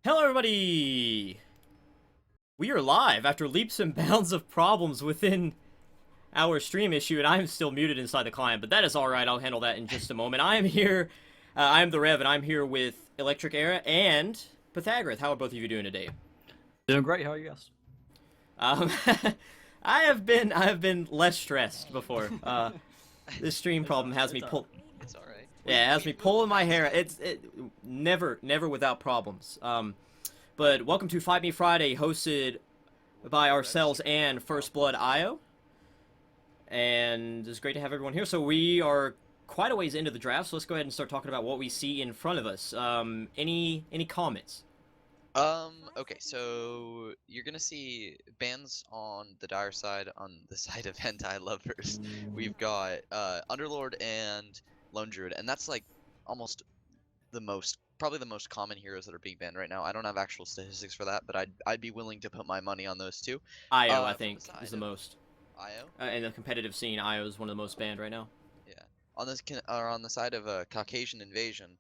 Hello, everybody! We are live after leaps and bounds of problems within our stream issue, and I'm still muted inside the client, but that is alright, I'll handle that in just a moment. I am here, I am the Rev, and I'm here with Electric Era and Pythagoras. How are both of you doing today? Doing great. How are you guys? Um, I have been less stressed before. This stream problem has me pull. It's alright. Yeah, it has me pulling my hair. It's never without problems. But welcome to Fight Me Friday, hosted by ourselves and First Blood IO. And it's great to have everyone here. So we are quite a ways into the draft, so let's go ahead and start talking about what we see in front of us. Any comments? Okay, so you're gonna see bans on the dire side, on the side of hentai lovers. We've got Underlord and Lone Druid, and that's like almost probably the most common heroes that are being banned right now. I don't have actual statistics for that, but I'd be willing to put my money on those two. IO, I From think, the is side the of most. IO? In the competitive scene, IO is one of the most banned right now. Yeah. On the side of Caucasian invasion,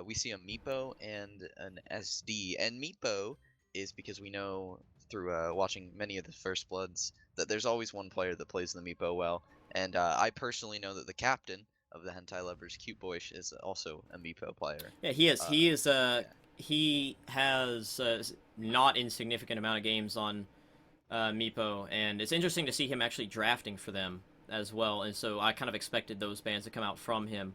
we see a Meepo and an SD. And Meepo is because we know through watching many of the First Bloods that there's always one player that plays the Meepo well. And I personally know that the captain of the Hentai Lovers, Cute Boyish, is also a Meepo player. Yeah, he is. Yeah. He has not insignificant amount of games on Meepo, and it's interesting to see him actually drafting for them as well. And so I kind of expected those bans to come out from him.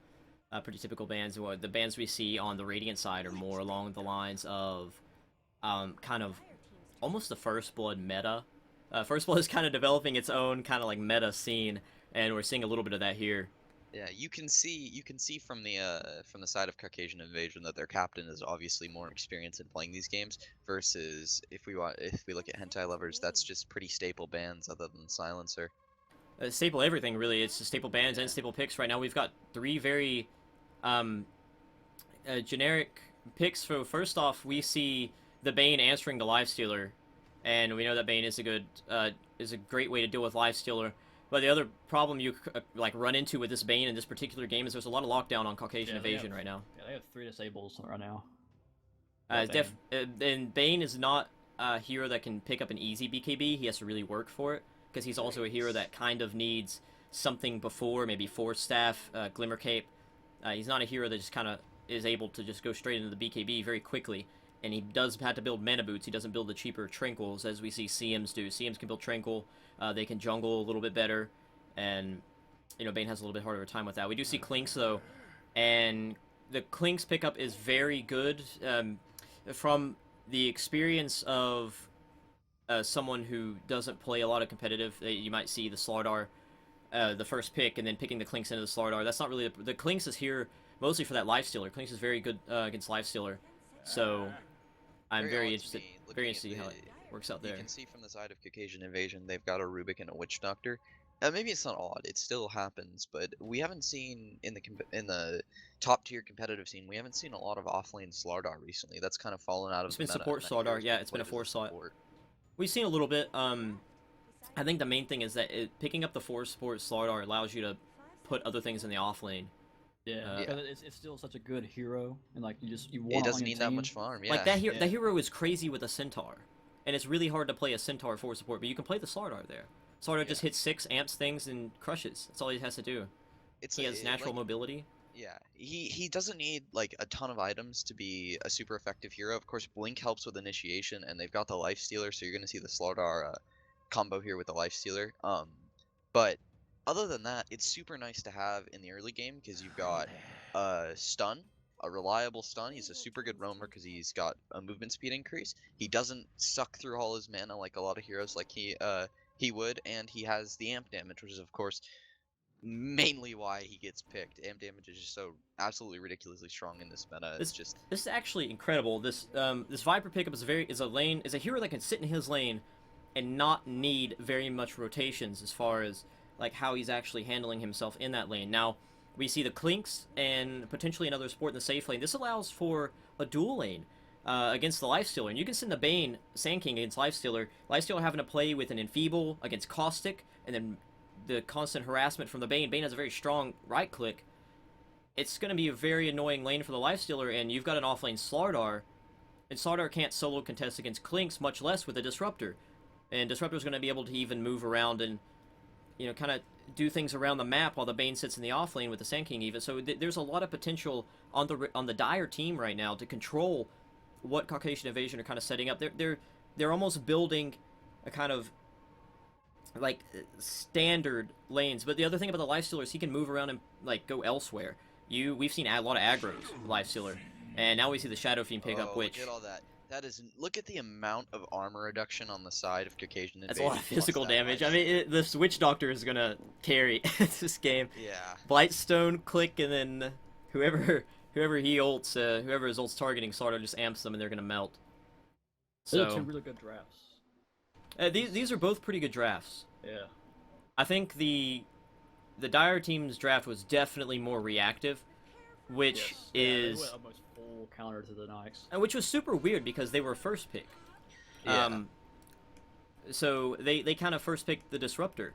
Pretty typical bans. The bans we see on the Radiant side are more along the lines of kind of almost the First Blood meta. First Blood is kind of developing its own kind of like meta scene, and we're seeing a little bit of that here. Yeah, you can see from the side of Caucasian Invasion that their captain is obviously more experienced in playing these games versus if we look at Hentai Lovers, that's just pretty staple bans other than Silencer. Staple everything really. It's staple bans Yeah. and staple picks. Right now we've got three very generic picks. So first off, we see the Bane answering the Lifestealer, and we know that Bane is a great way to deal with Lifestealer. But the other problem you like run into with this Bane in this particular game is there's a lot of lockdown on Caucasian Invasion right now. Yeah, they have 3 disables right now. And Bane is not a hero that can pick up an easy BKB. He has to really work for it, because he's also a hero that kind of needs something before, maybe Force Staff, Glimmer Cape. He's not a hero that just kind of is able to just go straight into the BKB very quickly. And he does have to build mana boots. He doesn't build the cheaper Tranquils as we see CMs do. CMs can build Tranquil. They can jungle a little bit better. And, you know, Bane has a little bit harder time with that. We do see Clinks, though. And the Clinks pickup is very good. From the experience of someone who doesn't play a lot of competitive, you might see the Slardar, the first pick, and then picking the Clinks into the Slardar. That's not really... The Clinks is here mostly for that Lifestealer. Clinks is very good against Lifestealer. So I'm very interested to see how it works out there. You can see from the side of Caucasian Invasion, they've got a Rubik and a Witch Doctor. Maybe it's not odd; it still happens, but we haven't seen in the top tier competitive scene. We haven't seen a lot of offlane Slardar recently. That's kind of fallen out of. It's been support Slardar, yeah. It's been a 4-slot. We've seen a little bit. I think the main thing is that picking up the 4 support Slardar allows you to put other things in the offlane. Yeah, it's still such a good hero, and like you want. It doesn't need that much farm. Yeah. Like that hero is crazy with a Centaur, and it's really hard to play a Centaur for support. But you can play the Slardar there. Slardar just hits 6, amps things, and crushes. That's all he has to do. He has natural mobility. Yeah, he doesn't need like a ton of items to be a super effective hero. Of course, Blink helps with initiation, and they've got the Lifestealer, so you're gonna see the Slardar combo here with the Lifestealer. But other than that, it's super nice to have in the early game because you've got stun, a reliable stun. He's a super good roamer because he's got a movement speed increase. He doesn't suck through all his mana like a lot of heroes like he would, and he has the amp damage, which is of course mainly why he gets picked. Amp damage is just so absolutely ridiculously strong in this meta. This is actually incredible. This Viper pickup is a hero that can sit in his lane and not need very much rotations as far as like how he's actually handling himself in that lane. Now, we see the Clinks and potentially another support in the safe lane. This allows for a dual lane against the Lifestealer. And you can send the Bane, Sand King, against Lifestealer. Lifestealer having to play with an Enfeeble against Caustic, and then the constant harassment from the Bane. Bane has a very strong right click. It's going to be a very annoying lane for the Lifestealer, and you've got an offlane Slardar And Slardar can't solo contest against Clinks, much less with a Disruptor. And Disruptor's going to be able to even move around and, kind of do things around the map while the Bane sits in the off lane with the Sand King even. So there's a lot of potential on the Dire team right now to control what Caucasian Invasion are kind of setting up. They're almost building a kind of like standard lanes. But the other thing about the Lifestealer is he can move around and like go elsewhere. We've seen a lot of aggros Lifestealer, and now we see the Shadow Fiend pick up, which look at all that. That is, look at the amount of armor reduction on the side of Caucasian Invasion. that's a lot of physical damage. I mean, the Witch Doctor is gonna carry this game. Yeah. Blightstone, click, and then whoever he ults, whoever his ult's targeting, Slardar just amps them, and they're gonna melt. Those are So two really good drafts. these are both pretty good drafts. Yeah. I think the Dire team's draft was definitely more reactive, which Yes. Yeah, they is went almost full counter to the Knights. and which was super weird because they were first pick. Yeah. So they kind of first picked the Disruptor,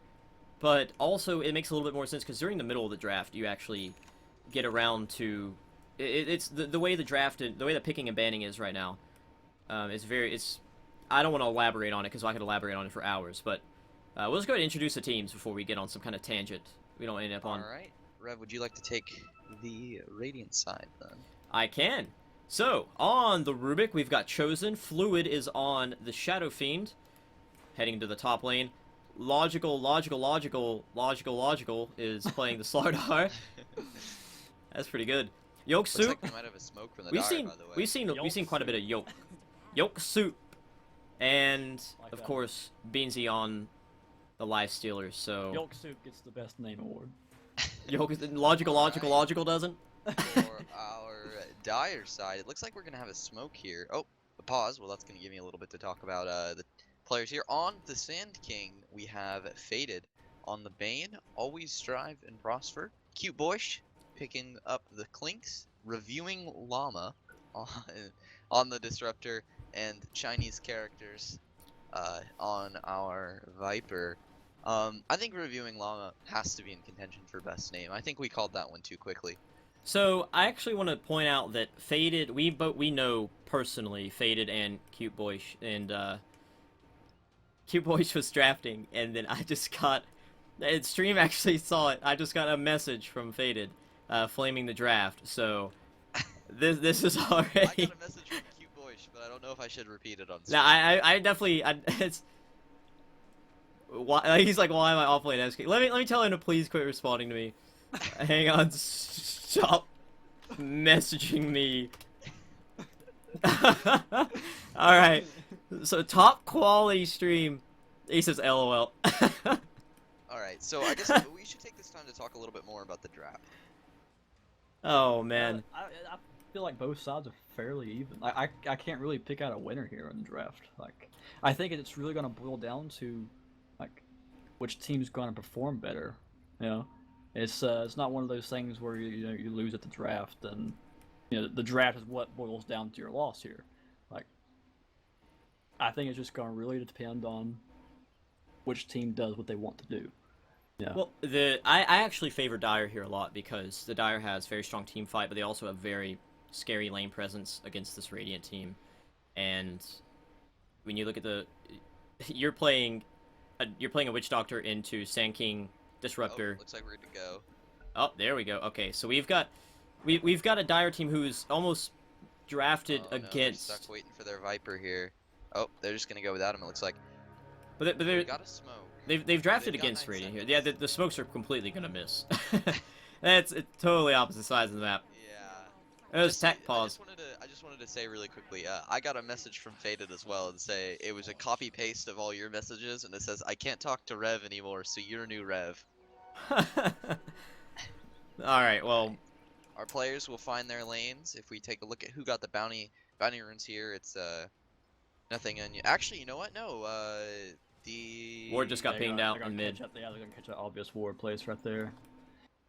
but also it makes a little bit more sense because during the middle of the draft you actually get around to it's the way the draft and the way the picking and banning is right now. It's I don't want to elaborate on it because I could elaborate on it for hours, but we'll just go ahead and introduce the teams before we get on some kind of tangent. We don't end up on. All right, Rev, would you like to take the Radiant side then? I can. So, on the Rubik, we've got Chosen. Fluid is on the Shadow Fiend, heading to the top lane. Logical is playing the Slardar. That's pretty good. Yoke Looks Soup. like we might have a smoke from the We've Dire, seen by the way. we've seen quite a bit of Yoke. Yoke Soup, and Like of that. course Beansy on the Lifestealers. So Yolk Soup gets the best name award. Yoke logical doesn't. For our Dire side, it looks like we're gonna have a smoke here. Oh, a pause. Well, that's gonna give me a little bit to talk about the players here. On the Sand King, we have Faded. On the Bane, Always Strive and Prosper. Cute Bush picking up the Clinks. Reviewing Llama on the Disruptor, and Chinese characters on our Viper. I think Reviewing Llama has to be in contention for best name. I think we called that one too quickly. So I actually want to point out that Faded, we know personally Faded and Cute Boyish, and Cute Boyish was drafting, and then I just got, stream actually saw it. I just got a message from Faded, flaming the draft. So this is already. I got a message from Cute Boyish, but I don't know if I should repeat it on stream. No, I definitely it's. Why, he's like, why am I off lane asking? Let me tell him to please quit responding to me. Hang on, stop messaging me. All right, so top quality stream. He says, "LOL." Alright, so I guess we should take this time to talk a little bit more about the draft. Oh man, I feel like both sides are fairly even. I can't really pick out a winner here in the draft. Like, I think it's really going to boil down to like which team's going to perform better. You know, it's not one of those things where you lose at the draft, and the draft is what boils down to your loss here. Like, I think it's just going to really depend on which team does what they want to do. Yeah. well, I actually favor Dire here a lot because the Dire has very strong team fight, but they also have very scary lane presence against this Radiant team. And when you look at you're playing a Witch Doctor into Sand King Disruptor. Oh, looks like we're good to go. Oh, there we go. Okay, so we've got a Dire team who's almost drafted Oh, no, they're against. stuck waiting for their Viper here. Oh, they're just gonna go without him, it looks like. But They they're, got a smoke. they've drafted They've got against 9 Radiant here. seconds. Yeah, the smokes are completely gonna miss. It's totally opposite sides of the map. Yeah. It was tech pause. I just wanted to say really quickly, I got a message from Faded as well and say it was a copy paste of all your messages, and it says I can't talk to Rev anymore, so you're new Rev. All right, well, Our players will find their lanes. If we take a look at who got the bounty runes here, it's nothing on you. Actually, you know what? No, the Ward just got pinged out in mid. They're gonna catch an obvious ward place right there.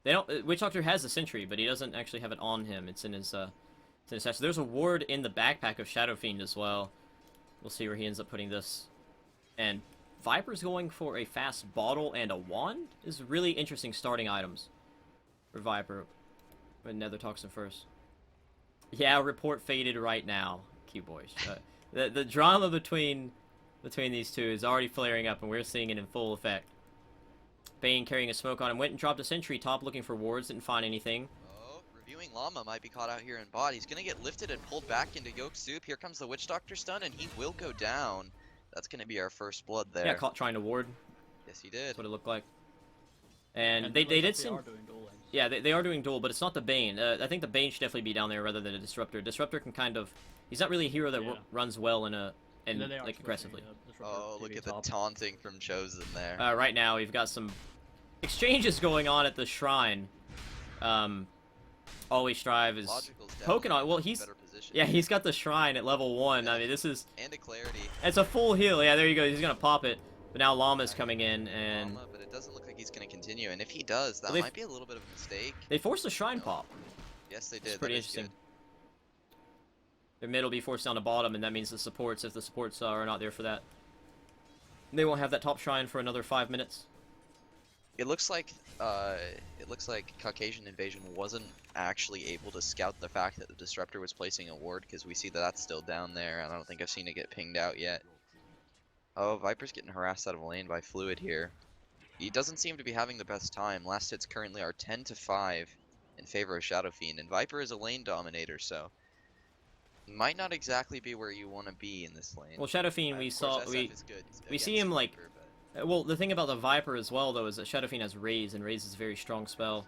They don't. Witch Doctor has the sentry, but he doesn't actually have it on him. It's in his stash. There's a ward in the backpack of Shadow Fiend as well. We'll see where he ends up putting this. And Viper's going for a fast bottle and a wand. Is really interesting starting items for Viper. But Nether talks him first. Yeah, report Faded right now. Cute boys. The drama between these two is already flaring up, and we're seeing it in full effect. Bane carrying a smoke on him, went and dropped a sentry top looking for wards, didn't find anything. Oh, reviewing Llama might be caught out here in bot. He's gonna get lifted and pulled back into Yolk Soup. Here comes the Witch Doctor stun, and he will go down. That's gonna be our first blood there. Yeah, caught trying to ward. Yes, he did. That's what it looked like. And they they did are seem... doing dual lanes. Yeah, they are doing duel, but it's not the Bane. I think the Bane should definitely be down there rather than a Disruptor. Disruptor can kind of... He's not really a hero that Yeah. runs well in a... And and then they are like aggressively. Oh, look at the top. taunting from Chosen there. Right now, we've got some exchanges going on at the shrine. Always Strive is Logical's poking on. Well, definitely in a he's better position. yeah, he's got the shrine at level 1. I Yeah. mean, this is And a Clarity. it's a full heal. Yeah, there you go. He's gonna pop it. But now Llama's coming in, and Llama, but it doesn't look like he's gonna continue. And if he does, that Well, might be a little bit of a mistake. they forced the shrine No. pop. Yes, they It's did. pretty That is interesting. good. Their mid will be forced down to bottom, and that means the supports, if the supports are not there for that, they won't have that top shrine for another 5 minutes. It looks like Caucasian Invasion wasn't actually able to scout the fact that the Disruptor was placing a ward, because we see that that's still down there, and I don't think I've seen it get pinged out yet. Oh, Viper's getting harassed out of lane by Fluid here. He doesn't seem to be having the best time. Last hits currently are 10-5 in favor of Shadow Fiend, and Viper is a lane dominator, so might not exactly be where you want to be in this lane. Well, Shadow Fiend, Of course, SF is good we see against him, like, Viper, but- well, the thing about the Viper as well, though, is that Shadow Fiend has Raze, and Raze is a very strong spell.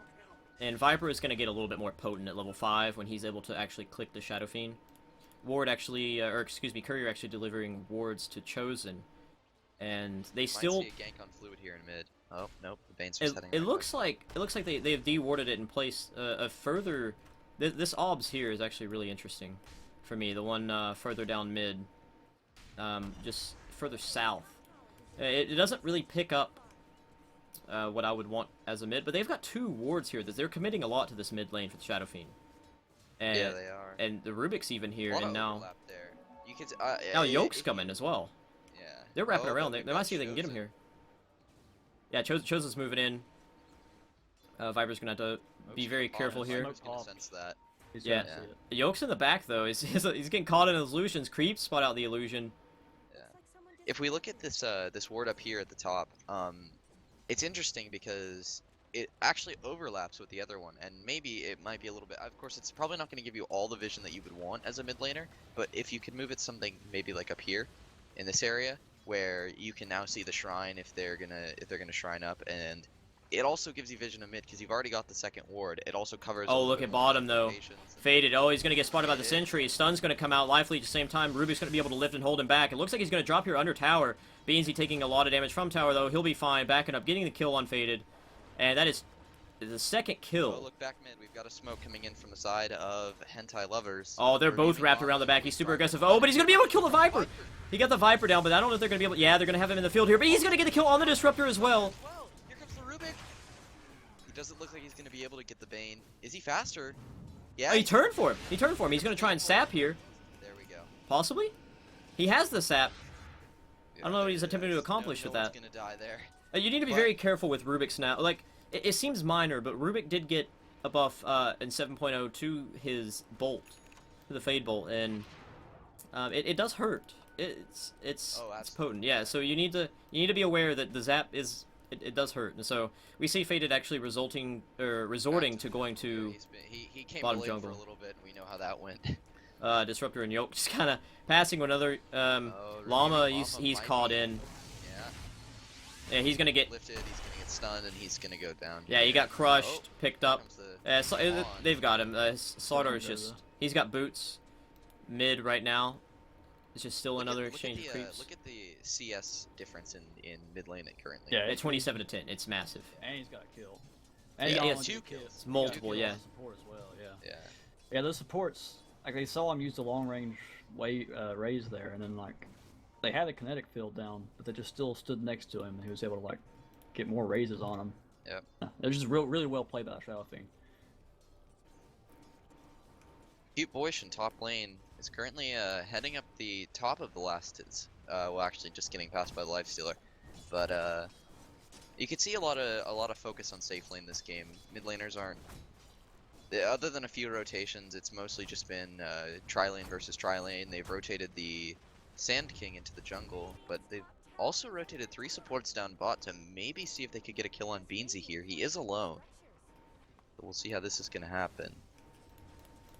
And Viper is going to get a little bit more potent at level 5 when he's able to actually click the Shadow Fiend. Ward actually, or excuse me, Courier actually delivering wards to Chosen. And they Might still... see a gank on Fluid here in mid. Oh, nope, the Bane's just heading It that looks way. like they have de-warded it in place. A further... This OBS here is actually really interesting for me. The one further down mid. Just further south. It doesn't really pick up what I would want as a mid, but they've got 2 wards here. They're committing a lot to this mid lane for the Shadow Fiend. And, Yeah, they are. And the Rubik's even here, A lot and of now overlap there. You could, now Yolk's coming as well. Yeah. They're wrapping Oh, around. but They we've might got see if they can get him Chosen. here. Yeah, Chosen's moving in. Viper's gonna have to be very careful here. Viper's gonna sense that. He's Yeah. gonna see it. Yolk's in the back though. He's getting caught in his illusions. Creeps spot out the illusion. If we look at this this ward up here at the top, it's interesting because it actually overlaps with the other one, and maybe it might be a little bit. Of course, it's probably not going to give you all the vision that you would want as a mid laner, but if you could move it something maybe like up here, in this area, where you can now see the shrine if they're gonna shrine up, and it also gives you vision of mid because you've already got the second ward. It also covers. a Oh, little look bit at more bottom though. locations and- Faded. Oh, he's gonna get spotted by the sentry. Stun's gonna come out. Life Leech at the same time. Rubik's gonna be able to lift and hold him back. It looks like he's gonna drop here under tower. Beansy taking a lot of damage from tower though. He'll be fine. Backing up, getting the kill on Faded, and that is the second Oh, kill. look back mid. We've got a smoke coming in from the side of Hentai Lovers. Oh, they're both Reviewing wrapped Llama, around the back. who's He's super trying to aggressive. find Oh, but he's gonna be able to kill the Viper. Viper. He got the Viper down, but I don't know if they're gonna be able. Yeah, they're gonna have him in the field here, but he's gonna get the kill on the Disruptor as well. Well, here comes the Rubik. He doesn't look like he's going to be able to get the Bane. Is he faster? Yeah. Oh, he turned for him. He turned for him. He's gonna try and sap here, There we go. possibly. He has the sap. Yeah, don't know what he's there it attempting to is. accomplish with no one's that. going to die there. You need to be But- very careful with Rubik's now. Like, it seems minor, but Rubik did get a buff in 7.0 to his bolt, to the Fade Bolt, and it does hurt. It's Oh, it's absolutely. potent. Yeah, so you need to be aware that the zap is it does hurt, and so we see Faded actually resorting to going to He came bottom to lane jungle. for a little bit, and we know how that went. Disruptor and Yoke, just kind of passing another Oh, Llama. Llama He's might caught be- in. Yeah. Yeah, he's gonna get. Lifted, he's going to get stunned, and he's going to go down. Yeah, he here. got crushed, Oh, picked here up. comes the- So, Come on. they've got him. Slardar is Yeah, just... yeah. He's got boots. Mid right now. It's just still another look exchange at of the, creeps. Look at the CS difference in mid lane currently. Yeah, At 27 to 10. It's massive. And he's got a kill. Yeah, he he got has one 2 good kill. kills. It's multiple, He got a yeah. kill on support as well, yeah. Yeah. Yeah, those supports, like they saw him use the long range raise there, and then like they had a kinetic field down, but they just still stood next to him, and he was able to like get more raises on him. Yep. It was just really well played by Shadow Fiend. Cute Boyish in top lane is currently heading up the top of the last hits. Well, actually, just getting passed by the Lifestealer. But you can see a lot of focus on safe lane this game. Mid laners aren't. Other than a few rotations, it's mostly just been tri-lane versus tri-lane. They've rotated the Sand King into the jungle, but they've also rotated 3 supports down bot to maybe see if they could get a kill on Beansy here. He is alone. So we'll see how this is going to happen.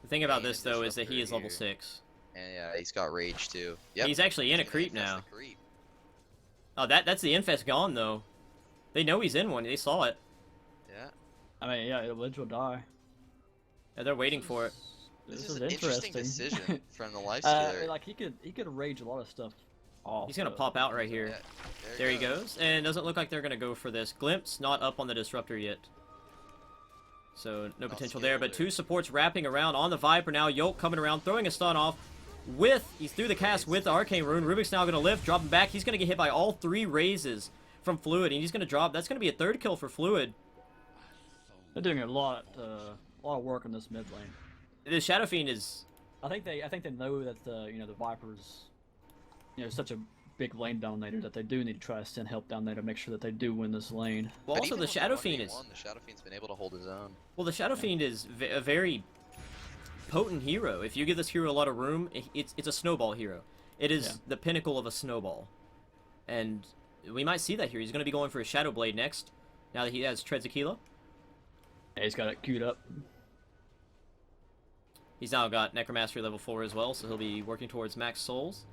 The thing about And this, though, is that he Disruptor is level here. 6. And yeah, he's got rage too. Yep. He's actually in a That's creep the now. creep. Oh, that's the infest gone, though. They know he's in one. They saw it. Yeah. I mean, yeah, Ledge will die. Yeah, they're waiting for it. This This is is an interesting interesting. decision from the lifestealer. Like he could rage a lot of stuff off. He's gonna pop out right here. Yeah, There he goes. And it doesn't look like they're gonna go for this. Glimpse not up on the Disruptor yet. So, no potential there. But 2 supports wrapping around on the Viper now. Yolk coming around, throwing a stun off. He's through the cast with the Arcane Rune. Rubik's now gonna lift, drop him back. He's gonna get hit by all 3 raises from Fluid. And he's gonna drop. That's gonna be a 3rd kill for Fluid. They're doing a lot of work on this mid lane. The Shadow Fiend is... I think they know that the Viper's such a big lane dominator that they do need to try to send help down there to make sure that they do win this lane. Well, But also even the when Shadow they're Fiend is... 1v1, the Shadow Fiend's been able to hold his own. Well, the Shadow Fiend is a very potent hero. If you give this hero a lot of room, it's a snowball hero. It is the pinnacle of a snowball. And we might see that here. He's going to be going for a Shadow Blade next, now that he has Treads Aquila. Yeah, he's got it queued up. He's now got Necromastery level 4 as well, so he'll be working towards max souls.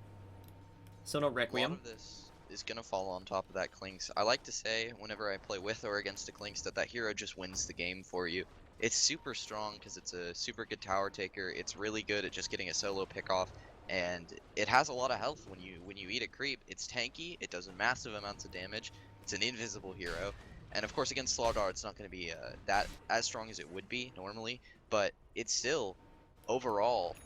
So no A lot Requiem. of this is gonna fall on top of that Clinks. I like to say whenever I play with or against a Clinks that hero just wins the game for you. It's super strong because it's a super good tower taker. It's really good at just getting a solo pick off, and it has a lot of health when you eat a creep. It's tanky. It does massive amounts of damage. It's an invisible hero, and of course against Slardar it's not going to be that as strong as it would be normally, but it's still overall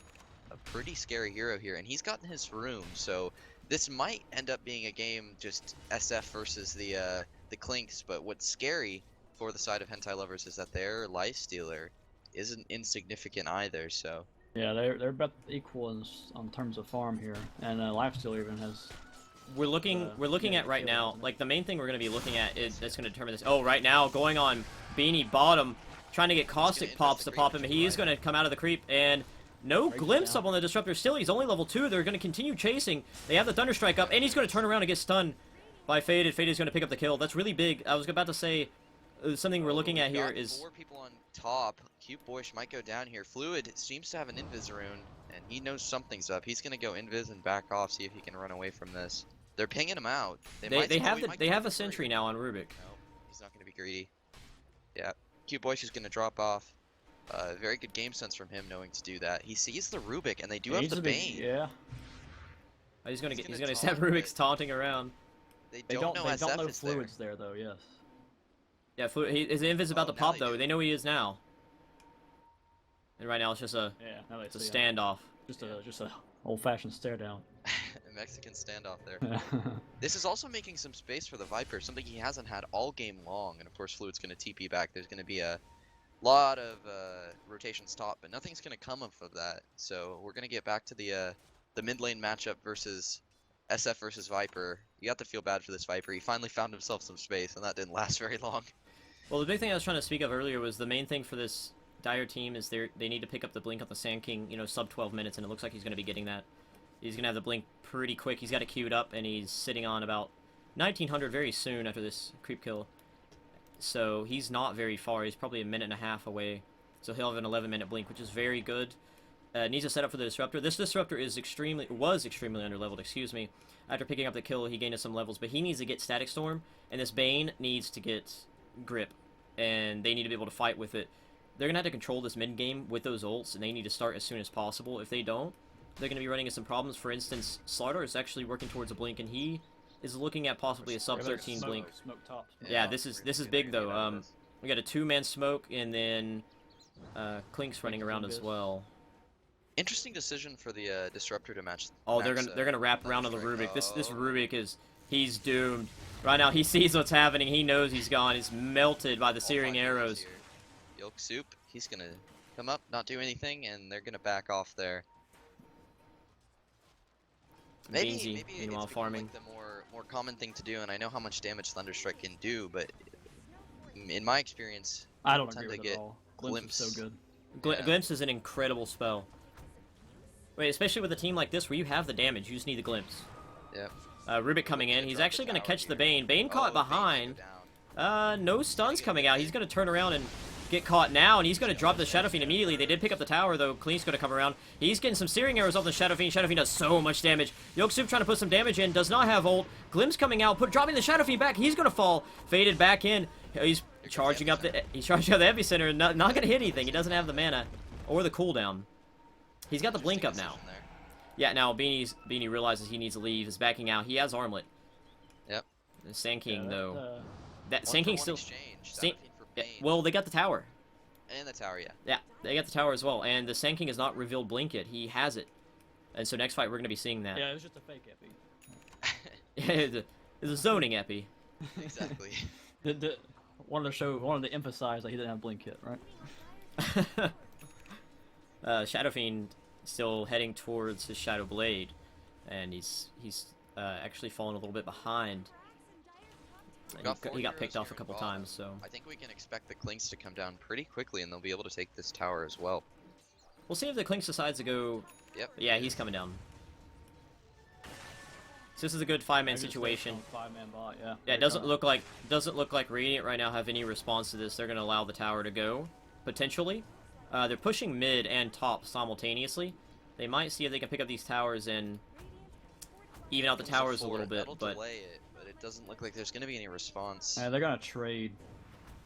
a pretty scary hero here, and he's gotten his room, so this might end up being a game just SF versus the Clinks. But what's scary for the side of Hentai Lovers is that their Lifestealer isn't insignificant either, so Yeah, they're about equal on terms of farm here, and Lifestealer even has. We're looking yeah, at right kill, now, isn't it? like the main thing we're going to be looking at is that's going to determine this. Oh, right now going on Beanie bottom, trying to get Caustic invest pops the to creep, pop him. which He is is going to come out of the creep, and no Breaks glimpse down. up on the Disruptor still. He's only level 2. They're going to continue chasing. They have the Thunderstrike up, and he's going to turn around and get stunned by Faded. Faded's going to pick up the kill. That's really big. I was about to say something we're looking at we've here got is 4 people on top. Cute Boyish might go down here. Fluid seems to have an Invis rune, and he knows something's up. He's gonna go Invis and back off, see if he can run away from this. They're pinging him out. they might- oh, have he the, might they go have for a sentry free. now on Rubik. No, he's not gonna be greedy. Yeah, Cute Boyish is gonna drop off. Very good game sense from him knowing to do that. He sees the Rubik, and they do have He's the a big- Bane. Yeah. Oh, he's going to He's get he's gonna going to have taunt, Rubik's taunting around. They They don't don't know they don't SF know is there. Fluid's there though. Yes. Yeah, his invis about Oh, to now pop they though. do. They know he is now. And right now it's just a Yeah. Now they it's a see standoff. Just a old-fashioned stare down. A Mexican standoff there. This is also making some space for the Viper, something he hasn't had all game long. And of course, Fluid's going to TP back. There's going to be a lot of rotations top, but nothing's going to come of that. So we're going to get back to the mid lane matchup versus SF versus Viper. You have to feel bad for this Viper. He finally found himself some space, and that didn't last very long. Well, the big thing I was trying to speak of earlier was the main thing for this Dire team is they need to pick up the blink on the Sand King, sub 12 minutes, and it looks like he's going to be getting that. He's going to have the blink pretty quick. He's got it queued up, and he's sitting on about 1900 very soon after this creep kill. So he's not very far. He's probably a minute and a half away. So he'll have an 11-minute blink, which is very good. Needs a setup for the Disruptor. This Disruptor was extremely underleveled, excuse me. After picking up the kill, he gained us some levels, but he needs to get Static Storm, and this Bane needs to get Grip, and they need to be able to fight with it. They're going to have to control this mid-game with those ults, and they need to start as soon as possible. If they don't, they're going to be running into some problems. For instance, Slardar is actually working towards a blink, and he is looking at possibly a sub 13 blink. Smoke tops. Yeah, this is big though. We got a 2-man smoke, and then Clink's running around as well. Interesting decision for the Disruptor to match. Oh, they're max, gonna wrap around on the Thunderstrike. Rubik. This Oh. Rubik he's doomed. Right now, he sees what's happening. He knows he's gone. He's melted by the All searing 5 minutes arrows. here. Yolk Soup, he's gonna come up, not do anything, and they're gonna back off there. Maybe Beansy, it's meanwhile, become, farming. like, the more common thing to do, and I know how much damage Thunderstrike can do, but in my experience, I don't Time agree to with it get at all. Glimpse is so good. Yeah. Glimpse is an incredible spell. Wait, especially with a team like this where you have the damage, you just need the Glimpse. Yep. Rubik coming in. He's Drop the actually going to tower catch the here. Bane. Bane caught Oh, Bane's gonna behind. go down. No stuns get coming out. baited. He's going to turn around and get caught now, and he's going to drop the Shadow Fiend immediately. They did pick up the tower, though. Clean's going to come around. He's getting some searing arrows off the Shadow Fiend. Shadow Fiend does so much damage. Yolk trying to put some damage in. Does not have ult. Glimpse coming out, dropping the Shadow Fiend back. He's going to fall. Faded back in. He's charging up the Epicenter and not going to hit anything. He doesn't have the mana or the cooldown. He's got the blink up Interesting now. decision there. Yeah, now Beanie realizes he needs to leave. Is backing out. He has Armlet. Yep. The Sand King, Yeah, though. That One Sand for King one still... exchange. Sa- Shadow Fiend for Yeah, Bane. well, they got the tower. And the tower, yeah. Yeah, they got the tower as well. And the Sand King has not revealed Blink yet. He has it. And so next fight, we're going to be seeing that. Yeah, it was just a fake epi. It's a zoning epi. Exactly. Wanted to emphasize that he didn't have blink yet, right? Shadow Fiend still heading towards his Shadow Blade. And he's actually fallen a little bit behind. We've got He four got heroes picked off here a couple in bottom. times, so... I think we can expect the Clinks to come down pretty quickly, and they'll be able to take this tower as well. We'll see if the Clinks decides to go... Yep. Yeah, he's coming down. So this is a good five-man situation. Five-man bot, yeah. Yeah, it doesn't look like Radiant right now have any response to this. They're going to allow the tower to go, potentially. They're pushing mid and top simultaneously. They might see if they can pick up these towers and even out the Comes towers a little forward. bit, That'll but delay it, but it doesn't look like there's going to be any response. Yeah, they're gonna trade.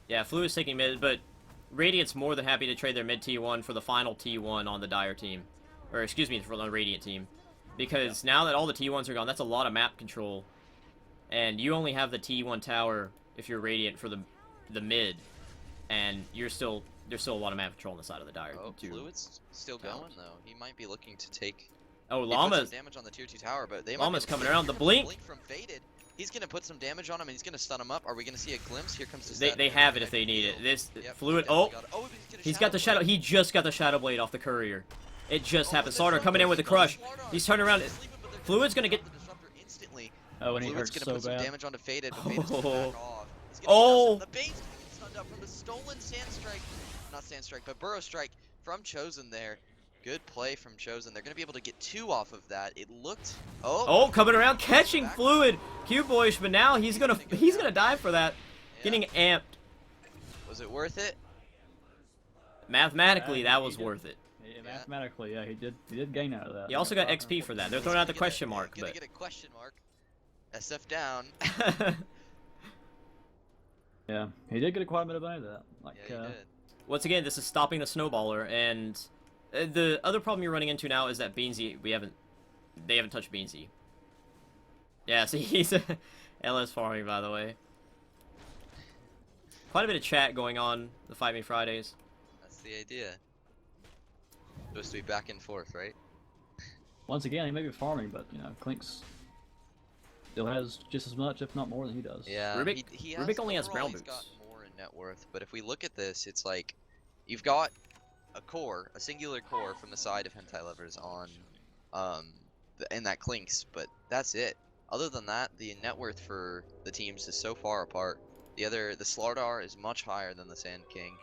yeah, Fluid's taking mid, but Radiant's more than happy to trade their mid T1 for the final T1 on the Dire team. Or, excuse me, for the Radiant team. Because now that all the T1s are gone, that's a lot of map control. And you only have the T1 tower if you're Radiant for the mid. And there's still a lot of map control on the side of the Dire. Oh, too. Fluid's still going though. He might be looking to take. Oh, He put Llama's some damage on the tier 2 tower, but they Llama's might be able coming to- around. The Here blink. comes Blink from Faded. He's gonna put some damage on him, and he's gonna stun him up. Are we gonna see a glimpse? Here comes the they stat. have it if they need it. This Yep, Fluid. definitely Oh, got it. Oh, he's got the shadow. Blade. He just got the Shadow Blade off the courier. It just Oh, happened. the Slaughter coming in with the crush. Disruptor. He's turning around. He's sleeping, but they're Fluid's gonna gonna get. the disruptor instantly. Oh, and he Fluid's hurts gonna so put some bad. damage onto Faded, but Faded's gonna Oh. back off. He's gonna Oh. The Bane's gonna get stunned up from the stolen Sand Strike. Not Sand Strike, but Burrow Strike from Chosen there. Good play from Chosen. They're gonna be able to get 2 off of that. It looked. Oh, coming around, catching Back. Fluid. Q-Boyish, but now he's gonna die for that. Yeah. Getting amped. Was it worth it? Mathematically, Yeah, that he was did. worth it. Yeah, mathematically, yeah, he did gain out of that. He also got XP for that. They're throwing out the Gonna- question mark, Gonna but get a question mark. SF down. Yeah, he did get quite a bit of money of that. Like, Yeah, he did. once again, this is stopping the snowballer, and the other problem you're running into now is that Beansy, they haven't touched Beansy. Yeah, see, he's LS farming, by the way. Quite a bit of chat going on the Fight Me Fridays. That's the idea. Supposed to be back and forth, right? once again, he may be farming, but Clinks still has just as much, if not more, than he does. Yeah. Rubik- he Rubik only has overall, brown he's got boots. more in net worth, but if we look at this, it's like you've got a core, a singular core from the side of Hentai Lovers on, in that Clinks, but that's it. Other than that, the net worth for the teams is so far apart. The Slardar is much higher than the Sand King.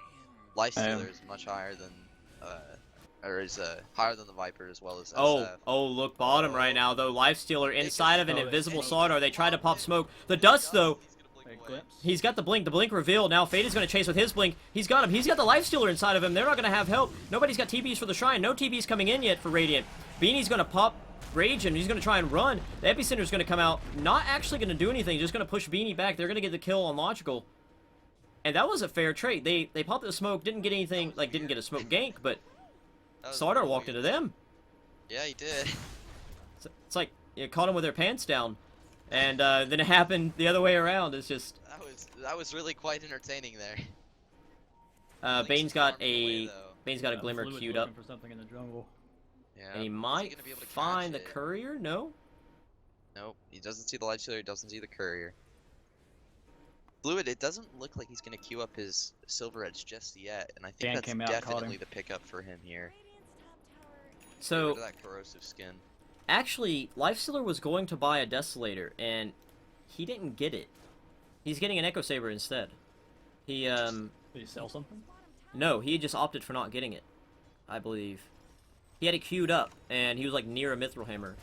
Lifestealer is much higher than, higher than the Viper as well as SF. Oh, look, bottom right now, though. Lifestealer inside of an Oh, invisible they- Slardar. They tried to pop smoke. The dust, though, He's gonna blink Hey, away. Glimpse. he's got the blink revealed. Now Fade is going to chase with his blink. He's got him. He's got the Lifestealer inside of him. They're not going to have help. Nobody's got TBs for the Shrine. No TBs coming in yet for Radiant. Beanie's going to pop Rage and he's going to try and run. The Epicenter's going to come out. Not actually going to do anything. Just going to push Beanie back. They're going to get the kill on Logical. And that was a fair trade. They popped the smoke. Didn't get anything. Like, didn't get a smoke gank. But That was Slardar really walked weird. into them. Yeah, he did. It's like, you caught them with their pants down. And then it happened the other way around. It's just... That was really quite entertaining there. Link's Bane's got farmed away, a... though. Bane's got a Glimmer Fluid's queued up. looking for something in the jungle. Yeah. And he is might gonna be able to find the catch it? Courier? No? Nope. He doesn't see the Lifestealer. He doesn't see the Courier. Fluid. It doesn't look like he's gonna queue up his Silver Edge just yet, and I think Dan that's came out, caught definitely him. the pickup for him here. Get So... rid of that corrosive skin. Actually, Lifestealer was going to buy a Desolator, and he didn't get it. He's getting an Echo Saber instead. He, Did he sell something? no, he just opted for not getting it. I believe. He had it queued up, and he was like near a Mithril Hammer.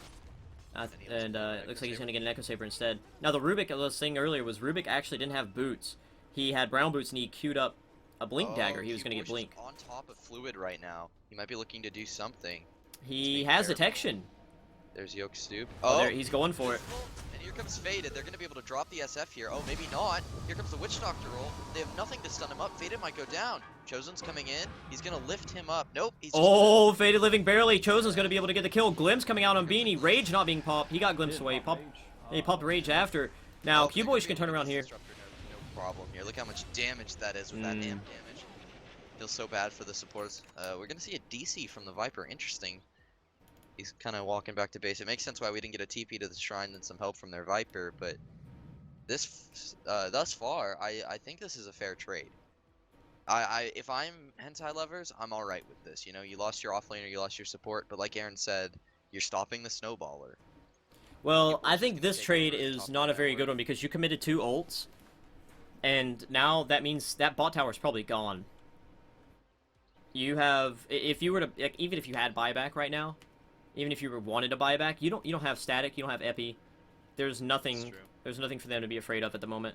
And it looks like he's going to get an Echo Saber instead. Now, the Rubik I was saying earlier was Rubik actually didn't have boots. He had brown boots, and he queued up a Blink Dagger. He was going to get Blink. On top of Fluid right now. He might be looking to do something. He has detection. There's Yoke Stoop. Oh, there, he's going for it. And here comes Faded. They're going to be able to drop the SF here. Oh, maybe not. Here comes the Witch Doctor roll. They have nothing to stun him up. Faded might go down. Chosen's coming in. He's going to lift him up. Nope. He's just Faded living barely. Chosen's going to be able to get the kill. Glimpse coming out on Beanie. Rage not being popped. He got Glimpse away. He popped Rage after. Now, Q-Boys can turn around here. No problem here. Look how much damage that is with that amp damage. Feels so bad for the supports. We're going to see a DC from the Viper. Interesting. He's kind of walking back to base. It makes sense why we didn't get a TP to the Shrine and some help from their Viper, but this, thus far, I think this is a fair trade. If I'm Hentai lovers, I'm alright with this. You know, you lost your offlaner, you lost your support, but like Aaron said, you're stopping the Snowballer. Well, I think this trade is not a very good one because you committed 2 ults, and now that means that bot tower is probably gone. You have, if you were to, like, even if you had buyback right now, even if you wanted to buy back, you don't have static, you don't have epi. There's nothing for them to be afraid of at the moment.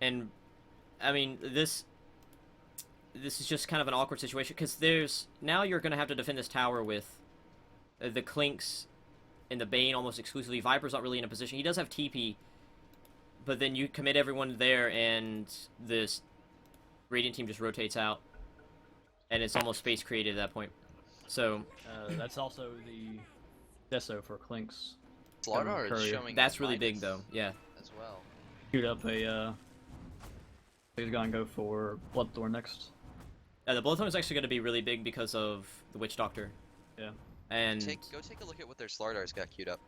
And I mean, this is just kind of an awkward situation because now you're going to have to defend this tower with the Clinks and the Bane almost exclusively. Viper's not really in a position. He does have TP, but then you commit everyone there and this Radiant team just rotates out. And it's almost space created at that point. So that's also the Deso for Clinks. Slardar is showing. That's really big though, yeah. As well. Queued up a. He's gonna go for Bloodthorn next. The Bloodthorn is actually gonna be really big because of the Witch Doctor. Yeah. And go take a look at what their Slardar's got queued up.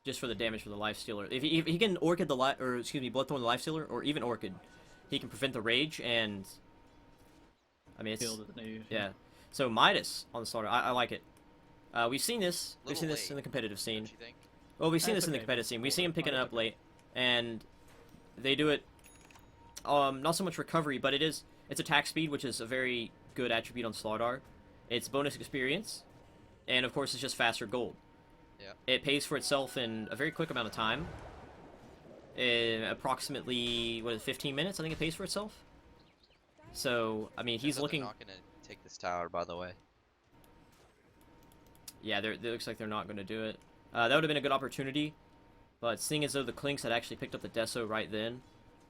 Just for the damage for the Lifestealer. If he can Orchid the Bloodthorn the Lifestealer, or even Orchid, he can prevent the Rage and. I mean, it's yeah. So Midas on the Slardar, I like it. We've seen this. We've seen this in the competitive scene. Well, we've seen this in the competitive scene. We see him picking it up late, and they do it. Not so much recovery, but it's attack speed, which is a very good attribute on Slardar. It's bonus experience, and of course, it's just faster gold. Yeah. It pays for itself in a very quick amount of time. In approximately 15 minutes, I think it pays for itself. So, I mean, he's looking. They're not gonna take this tower, by the way. Yeah, it looks like they're not going to do it. That would have been a good opportunity, but seeing as though the Clinks had actually picked up the Deso right then,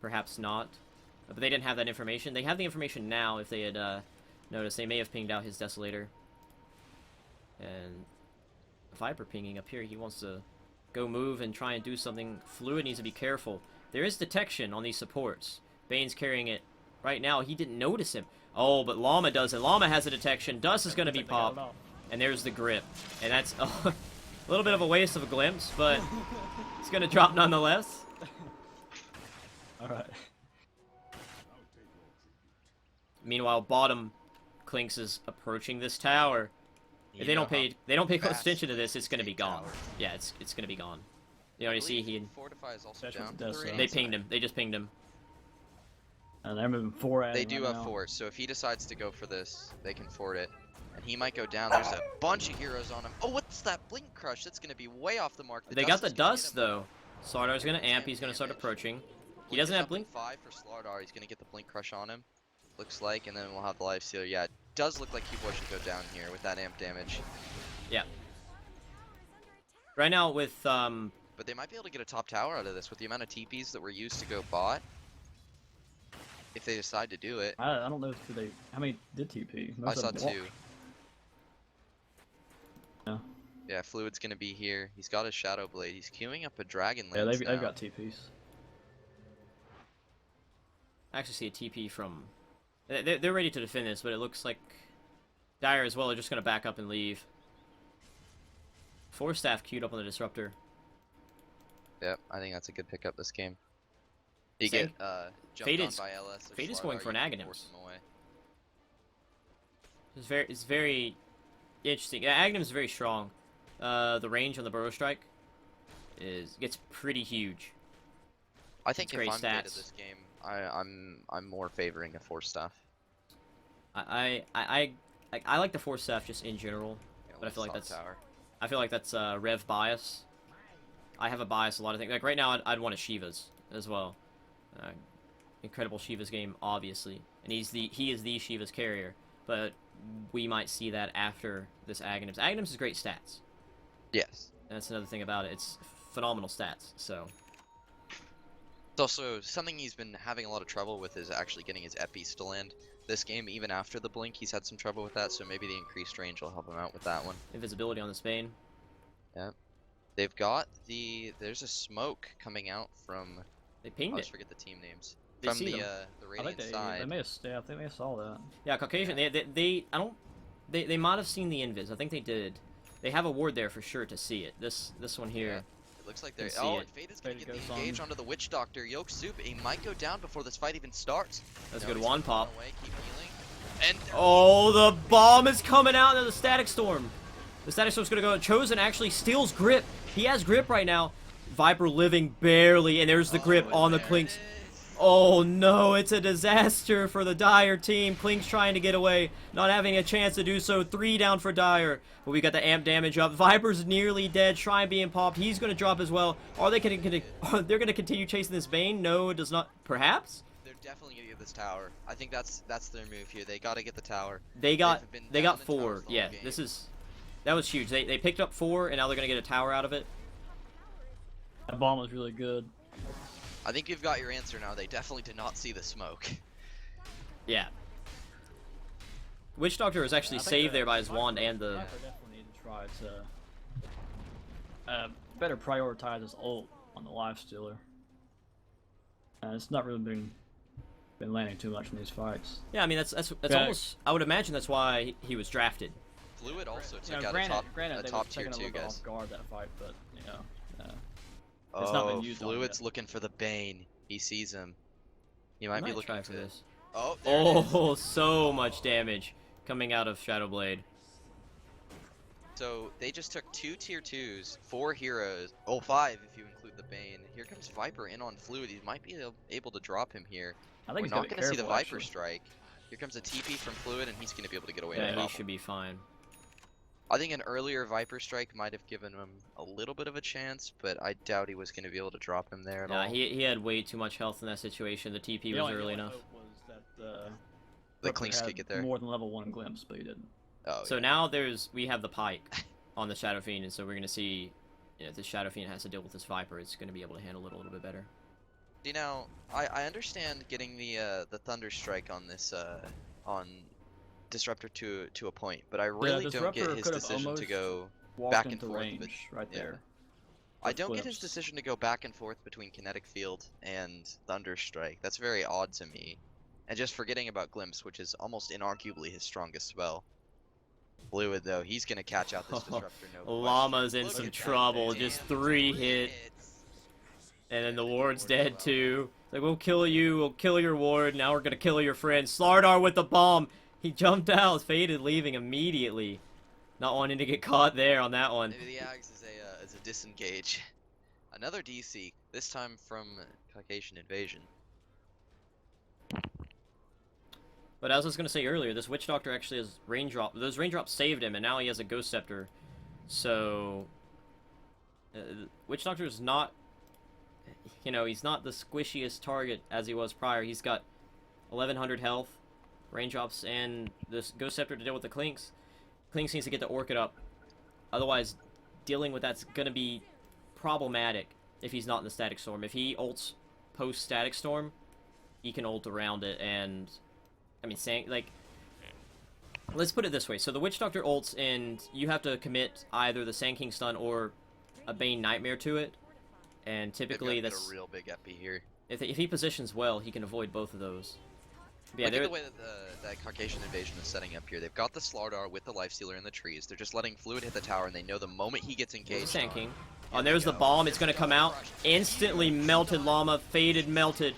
perhaps not. But they didn't have that information. They have the information now. If they had noticed, they may have pinged out his Desolator. And Viper pinging up here. He wants to go move and try and do something. Fluid needs to be careful. There is detection on these supports. Bane's carrying it. Right now, he didn't notice him. Oh, but Llama does it. Llama has a detection. Dust is going to be popped. And there's the grip. And that's a little bit of a waste of a glimpse, but it's going to drop nonetheless. Alright. Meanwhile, bottom Clinks is approaching this tower. If they don't pay close attention to this, it's going to be gone. Yeah, it's going to be gone. You already see he. Fortify is also down. They pinged him. They just pinged him. And they're moving 4 at They him do right have now. force, so if he decides to go for this, they can fort it. And he might go down. There's a bunch of heroes on him. Oh, what's that Blink Crush? That's going to be way off the mark. They got the dust, though. Slardar's going to amp. He's going to start approaching. He doesn't have Blink. 5 for Slardar. He's going to get the Blink Crush on him. Looks like, and then we'll have the Lifestealer. Yeah, it does look like Q-Boy should go down here with that amp damage. Yeah. Right now with, But they might be able to get a top tower out of this with the amount of TPs that were used to go bot. If they decide to do it. I don't know if they. How many did TP? I Most saw of them 2. Yeah. Yeah, Fluid's gonna be here. He's got his Shadow Blade. He's queuing up a Dragon Yeah, Lance they've got TPs. I actually see a TP from... They're ready to defend this, but it looks like Dire as well are just going to back up and leave. 4 staff queued up on the Disruptor. Yep, I think that's a good pickup this game. You Same. get jumped Faded's- on by LS. or Fade is Slardar, going for an you can Aghanims. force him away. It's very interesting. Yeah, Aghanim's is very strong. The range on the Burrow Strike gets pretty huge. I think It's if great I'm good at stats. this game, I'm more favoring a 4 staff. I I like the Force Staff just in general. Yeah, But I feel like soft that's- tower. I feel like that's Rev bias. I have a bias a lot of things. Like right now, I'd want a Shivas as well. Incredible Shivas game, obviously, and he is the Shivas carrier. But we might see that after this Aghanims. Aghanims is great stats. Yes. And that's another thing about it. It's phenomenal stats. So It's also something he's been having a lot of trouble with is actually getting his Epis to land. This game, even after the blink, he's had some trouble with that, so maybe the increased range will help him out with that one. invisibility on the Spain. They've got there's a smoke coming out from, They I pinged always it. forget the team names. They From see the them. I think Radiant they side. may have. Yeah, I think they saw that. Yeah, Caucasian. They I don't. They might have seen the invis. I think they did. They have a ward there for sure to see it. This one here. It looks like they're. Can see Oh, it. and Fada's gonna Fada get the goes engage on. onto the Witch Doctor. Yoke Soup, he might go down before this fight even starts. That's a No, good he's wand gonna run pop. away, keep healing. And Oh, the bomb is coming out into the Static Storm. The Static Storm's gonna go. Chosen actually steals grip. He has grip right now. Viper living barely, and there's the grip and on the there it Clinks. is. Oh no, it's a disaster for the Dire team. Klink's trying to get away, not having a chance to do so. 3 down for Dire. But we got the amp damage up. Viper's nearly dead. Shrine being popped. He's going to drop as well. Are they going to? They're going to continue chasing this Bane? No, it does not. Perhaps. They're definitely gonna get this tower. I think that's their move here. They gotta get the tower. They got. They've been They down got in towers 4. the whole Yeah, game. that was huge. They picked up 4, and now they're going to get a tower out of it. That bomb was really good. I think you've got your answer now. They definitely did not see the smoke. Yeah. Witch Doctor was actually I think saved the there by his Viper- wand and the. Viper definitely need to try to better prioritize his ult on the life stealer. It's not really been landing too much in these fights. Yeah, I mean that's Yeah. almost. I would imagine that's why he was drafted. Fluid also You took know, out granted, a they top were tier taking a 2, little bit guys. off guard that fight, but you know, It's not been Oh, used on Fluid's yet. looking for the Bane. He sees him. He might I be might looking try for to- this. Oh, there it is. Oh, so much damage coming out of Shadowblade. So they just took 2 tier 2s, 4 heroes. Oh, 5 if you include the Bane. Here comes Viper in on Fluid. He might be able to drop him here. I We're think he's not gonna gonna see the careful, Viper actually. strike. Here comes a TP from Fluid, and he's gonna be able to get away. no Yeah, he problem. should be fine. I think an earlier Viper strike might have given him a little bit of a chance, but I doubt he was gonna be able to drop him there at Yeah, all. he had way too much health in that situation. The TP The was only early hope enough. was that The Brooklyn Clinks could had get there. more than level 1 glimpse, but he didn't. Oh, So yeah. now we have the Pike on the Shadow Fiend, and so we're gonna see, if the Shadow Fiend has to deal with this Viper, it's gonna be able to handle it a little bit better. See now, I understand getting the Thunder Strike on this on Disruptor to a point, but I really don't Disruptor get his could have decision to almost go. Walked back and into forth, range but- right yeah. there. I with don't get his Glimpse. decision to go back and forth between Kinetic Field and Thunder Strike. That's very odd to me. And just forgetting about Glimpse, which is almost inarguably his strongest spell. Fluid though, he's gonna catch out this Disruptor. No question. Llama's in Look some at that trouble, damn just 3 hit. hits. And then the ward's dead too. Like, we'll kill you, we'll kill your ward, now we're gonna kill your friend. Slardar with the bomb! He jumped out, Faded leaving immediately. Not wanting to get caught there on that one. Maybe the Ags is a disengage. Another DC, this time from Caucasian Invasion. But as I was gonna say earlier, this Witch Doctor actually has Raindrop. Those Raindrops saved him, and now he has a Ghost Scepter. So... Witch Doctor is not... he's not the squishiest target as he was prior. He's got 1100 health, Raindrops, and this Ghost Scepter to deal with the Clinks. Clinks needs to get the Orchid up. Otherwise, dealing with that's gonna be problematic if he's not in the Static Storm. If he ults post Static Storm, he can ult around it, and I mean, let's put it this way. So the Witch Doctor ults, and you have to commit either the Sand King stun or a Bane Nightmare to it. And typically, They've got that's a real big epi here. if he positions well, he can avoid both of those. But yeah, Look at they're, the way that Caucasian Invasion is setting up here. They've got the Slardar with the Lifestealer in the trees. They're just letting Fluid hit the tower, and they know the moment he gets there's engaged. the Sand King. Here Oh, and we there's the go. bomb. It's gonna come out. Instantly melted Llama. Faded, melted.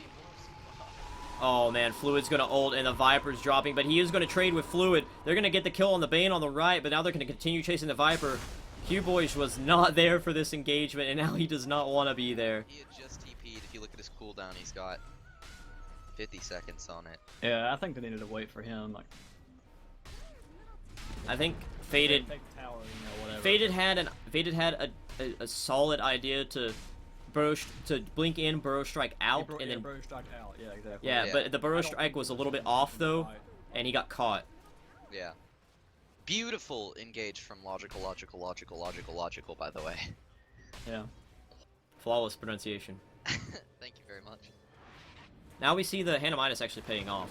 Oh man, Fluid's gonna ult, and the Viper's dropping, but he is gonna trade with Fluid. They're gonna get the kill on the Bane on the right, but now they're gonna continue chasing the Viper. Q-Boys was not there for this engagement, and now he does not want to be there. He had just TP'd. If you look at his cooldown, he's got 50 seconds on it. Yeah, I think they needed to wait for him. Like, I think Faded Take the tower, whatever. Faded had a solid idea to blink in, burrow strike out, and then burrow strike out. Yeah, exactly. yeah, Yeah. but the burrow I don't strike think was a it little bit in off the though, fight. and he got caught. Yeah. Beautiful engage from logical, by the way. Yeah. Flawless pronunciation. Thank you very much. Now we see the Hannah Midas actually paying off.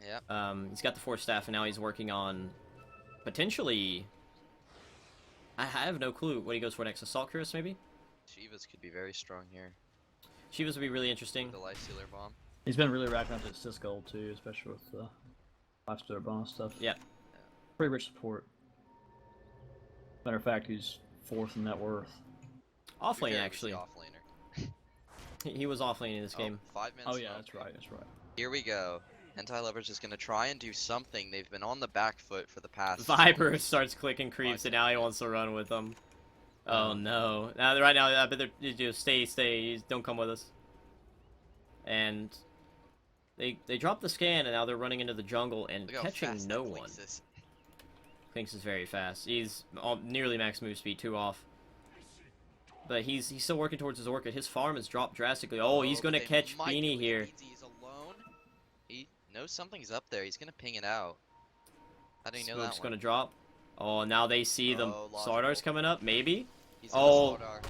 Yeah. He's got the Force Staff, and now he's working on potentially. I have no clue what he goes for next. Assault Cuirass, maybe? Shivas could be very strong here. Shivas would be really interesting. The Lifestealer Bomb. He's been really racking up his Cisco too, especially with the lifestealer bonus stuff. Yeah. Pretty rich support. Matter of fact, he's 4th in net worth. Offlane, Rivera was the actually. Offlaner. He was offlane in this game. 5-man Oh yeah, smoke. that's right. That's right. Here we go. Anti-Leverage is going to try and do something. They've been on the back foot for the past... Viper starts clicking creeps, and now he wants to run with them. Oh no! Now, right now, I bet they're just stay. Don't come with us. And they drop the scan, and now they're running into the jungle and Look how catching fast no that one. Lynx is. Lynx is very fast. He's nearly max move speed, 2 off. But he's still working towards his Orchid. His farm has dropped drastically. Oh, he's gonna they catch might Beanie do it. here. He's alone. He knows something's up there. He's gonna ping it out. How do you know Smoke's that gonna one? drop. Oh, now they see them. Oh, lost Sardar's bolt. coming up, maybe? He's in Oh, the Slardar.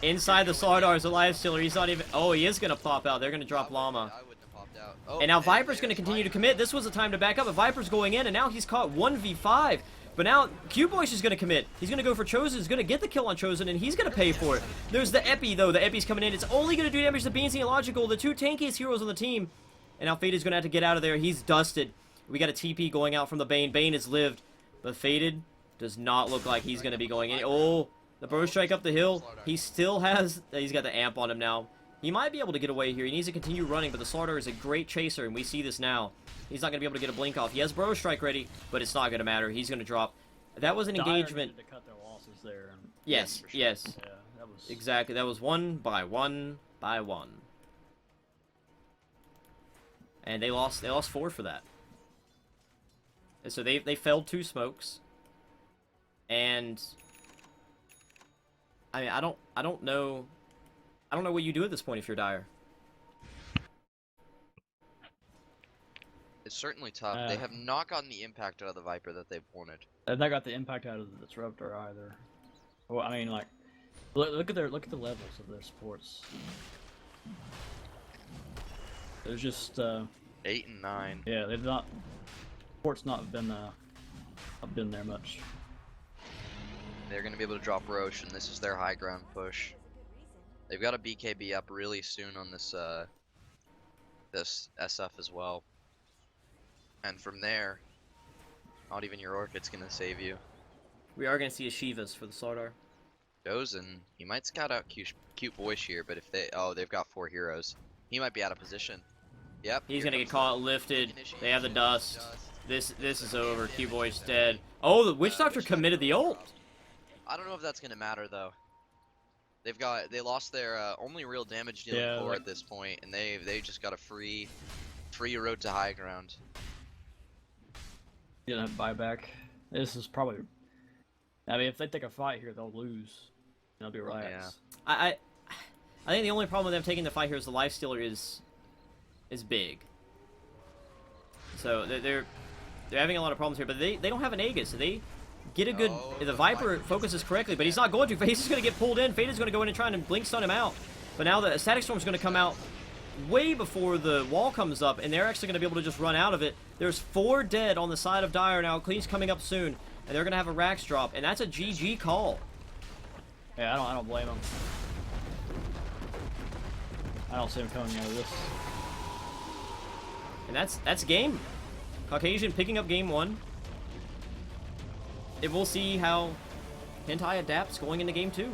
inside the Sardar's a life stealer. He's not even. Oh, he is gonna pop out. They're gonna drop I Llama. wouldn't have popped out. Oh, And now Viper's going to there's continue to Viper. commit. This was the time to back up, but Viper's going in, and now he's caught 1v5. But now Q-Boys is going to commit. He's going to go for Chosen. He's going to get the kill on Chosen, and he's going to pay for it. There's the Epi, though. The Epi's coming in. It's only going to do damage to Beansy and Logical, the 2 tankiest heroes on the team. And now Faded's going to have to get out of there. He's dusted. We got a TP going out from the Bane. Bane has lived, but Faded does not look like he's going to be going in. Oh, the Burrow Strike up the hill. He still has... He's got the amp on him now. He might be able to get away here. He needs to continue running, but the Slardar is a great chaser, and we see this now. He's not going to be able to get a blink off. He has Burrow Strike ready, but it's not going to matter. He's going to drop. That was an Dire engagement. needed to cut their losses there. And, Yes, for sure. yes. yeah, that was Exactly. That was 1 by 1 by 1. And they lost 4 for that. And so they felled 2 smokes. And I mean, I don't know what you do at this point if you're Dire. It's certainly tough. They have not gotten the impact out of the Viper that they've wanted. They've not got the impact out of the Disruptor either. Well, I mean, like, look at the levels of their supports. There's just 8 and 9. yeah, they've not support's not been there much. They're going to be able to drop Roche, and this is their high ground push. They've got a BKB up really soon on this this SF as well. And from there, not even your Orchid's going to save you. We are going to see a Shivas for the Slardar. Dozen, he might scout out cute Boyish here, but if they've got 4 heroes. He might be out of position. Yep. He's here going to get comes caught the lifted. initiation. They have the dust. Dust. This is over. Q-Boy's dead. Oh, the Witch Doctor Witch Doctor committed the ult. dropped. I don't know if that's gonna matter though. They lost their only real damage dealing Yeah, core like- at this point, and they just got a free road to high ground. You don't have buyback. This is probably. I mean, if they take a fight here, they'll lose. They'll be relaxed. I think the only problem with them taking the fight here is the Lifestealer is big. So they're having a lot of problems here, but they don't have an Aegis, so they get a good. Oh, The the Viper Viper focuses just correctly, but he's yeah. not going to. He's just going to get pulled in. Fada's going to go in and try and blink stun him out. But now the Static Storm's going to come out way before the wall comes up, and they're actually going to be able to just run out of it. There's 4 dead on the side of Dire now. Clean's coming up soon, and they're going to have a Rax drop, and that's a GG call. Yeah, I don't blame them. I don't see them coming out of this. And that's game. Caucasian picking up game 1. And we'll see how Hentai adapts going into game 2.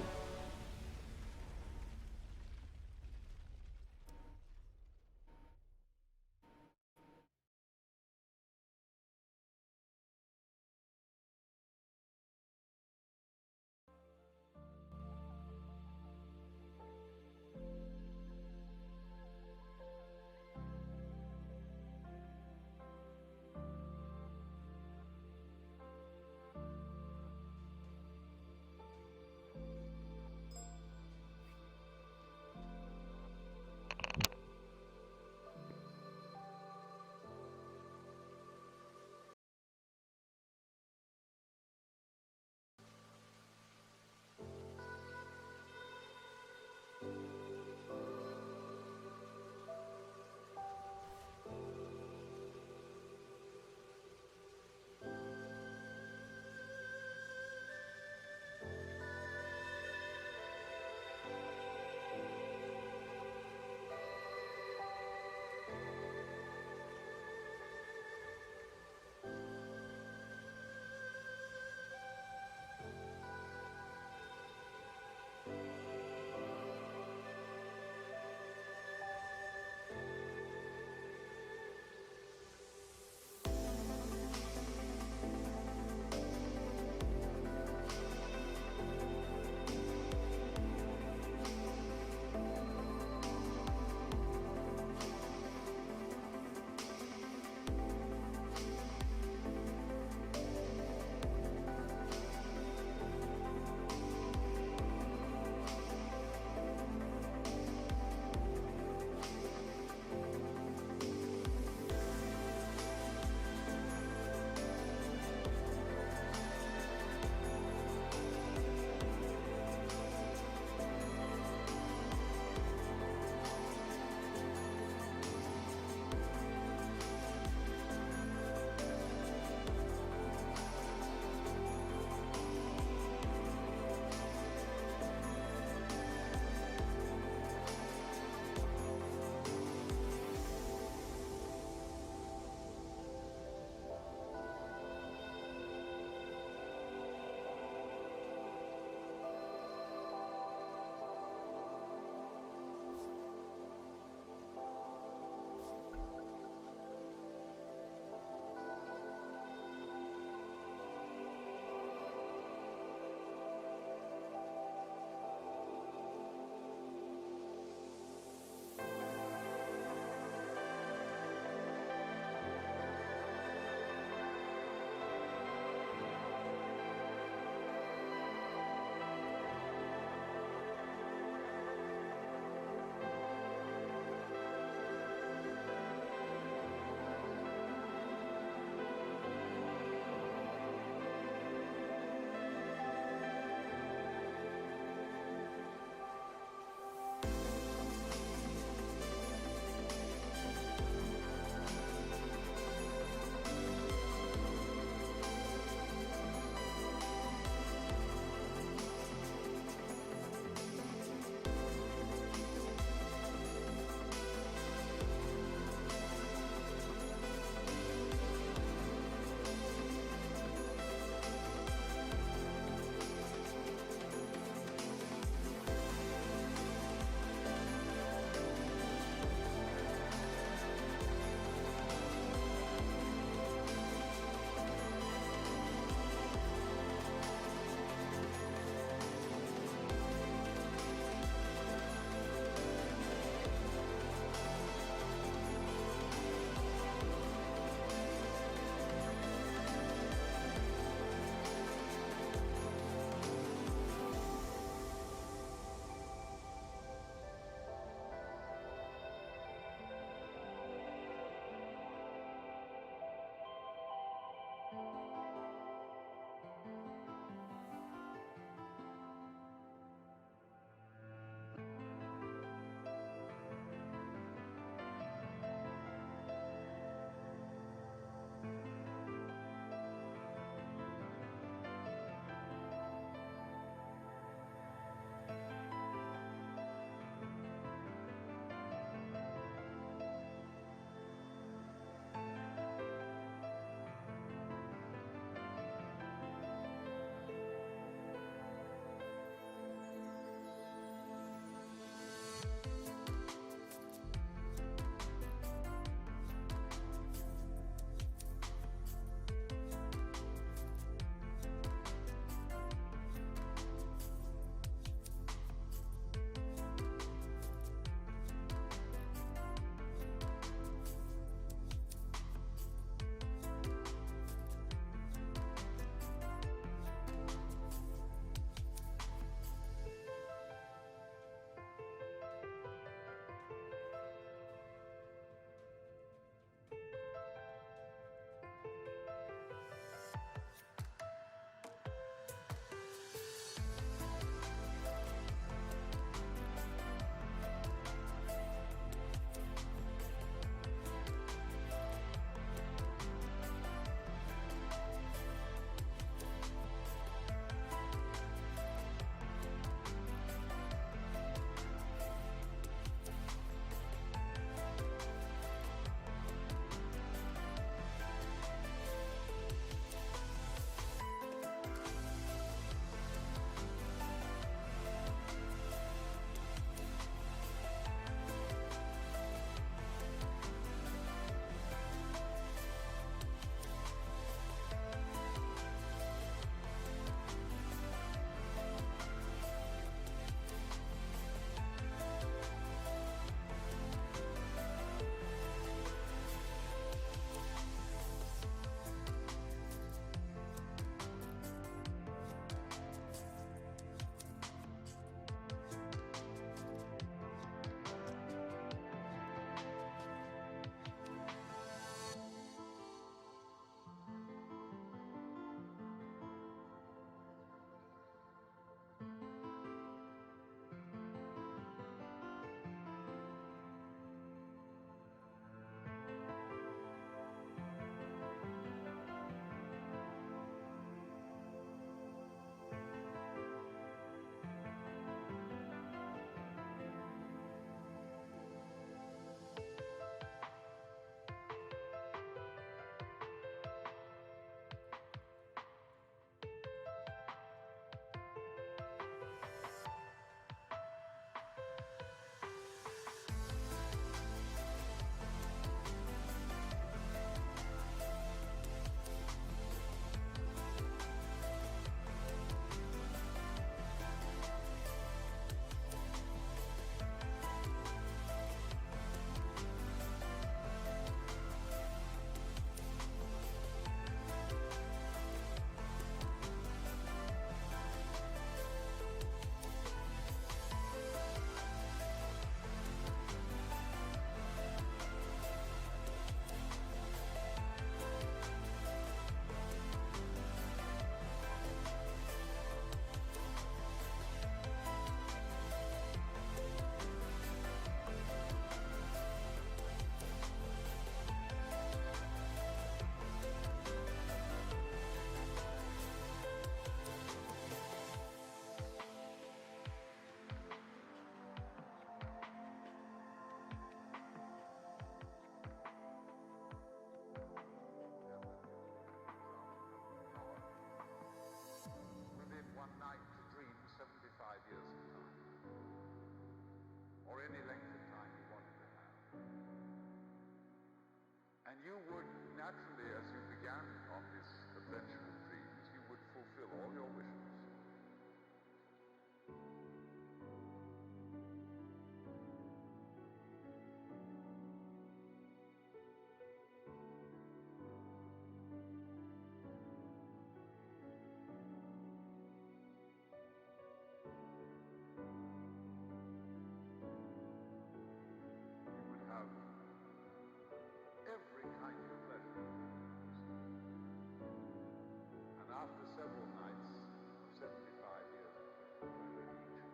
you would naturally, as you began on this adventure of dreams, you would fulfill all your wishes. You would have every kind of pleasure. And after several nights of 75 years of each,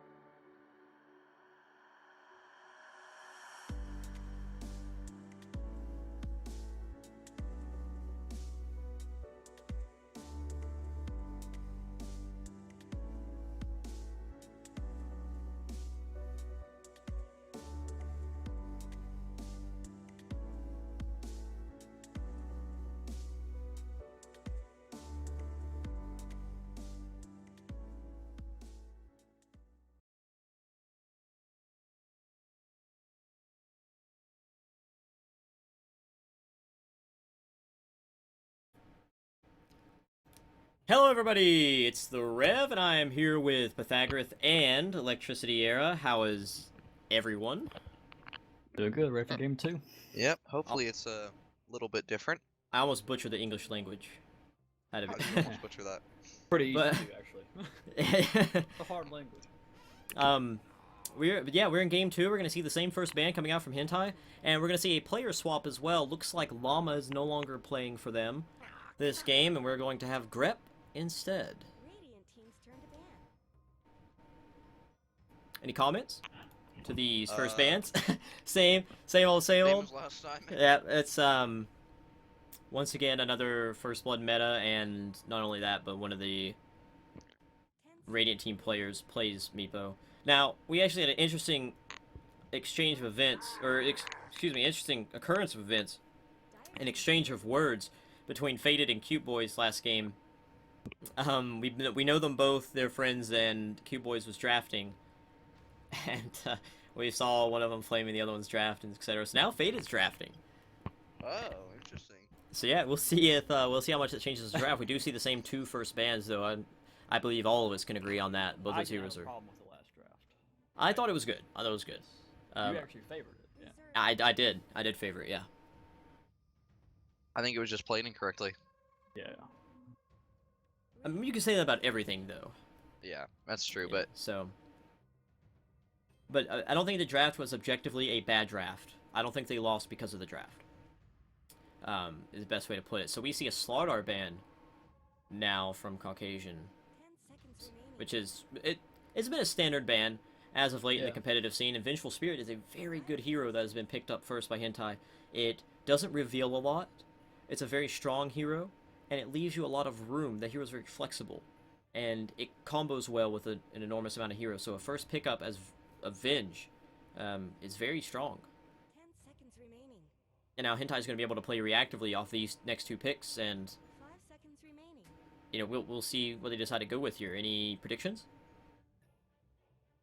Hello everybody, it's the Rev, and I am here with Pythagoras and Electricity Era. How is everyone? Doing good. Ready for game 2? Yep. Hopefully it's a little bit different. I almost butchered the English language. Had How to did you almost butcher that? Pretty easy But- to do, actually. be. It's a hard language. We're in game 2. We're gonna see the same first band coming out from Hentai, and we're gonna see a player swap as well. Looks like Llama is no longer playing for them this game, and we're going to have Grep instead. Radiant team's turn to ban. Any comments to these first Uh, bands? same old, same Same old. as last time. Yeah, it's once again another First Blood meta, and not only that, but one of the 10 Radiant team players plays Meepo. Now, we actually had an interesting exchange of events, or excuse me, interesting occurrence of events, an exchange of words between Faded and Cute Boys last game. We know them both, they're friends, and Cute Boys was drafting, and we saw one of them flaming the other one's draft, and etc. So now Faded's drafting. Oh, interesting. So yeah, we'll see if we'll see how much it changes the draft. We do see the same two first bands, though. I believe all of us can agree on that. Both I those didn't heroes have a are. problem with the last draft. I thought it was good. I thought it was good. You actually favored it. Yeah. Reserve. I did favor it. Yeah. I think it was just played incorrectly. Yeah. I mean, you can say that about everything, though. Yeah, that's true. Yeah, But so. But I don't think the draft was objectively a bad draft. I don't think they lost because of the draft. Is the best way to put it. So we see a Slardar ban now from Caucasian, 10 seconds remaining. which is it's been a standard ban as of late in the Yeah. competitive scene, and Vengeful Spirit is a very good hero that has been picked up first by Hentai. It doesn't reveal a lot, it's a very strong hero, and it leaves you a lot of room. The hero is very flexible, and it combos well with an enormous amount of heroes, so a first pickup as a Venge is very strong. 10 seconds remaining. And now Hentai is going to be able to play reactively off these next two picks, and 5 seconds remaining. you know we'll see what they decide to go with here. Any predictions?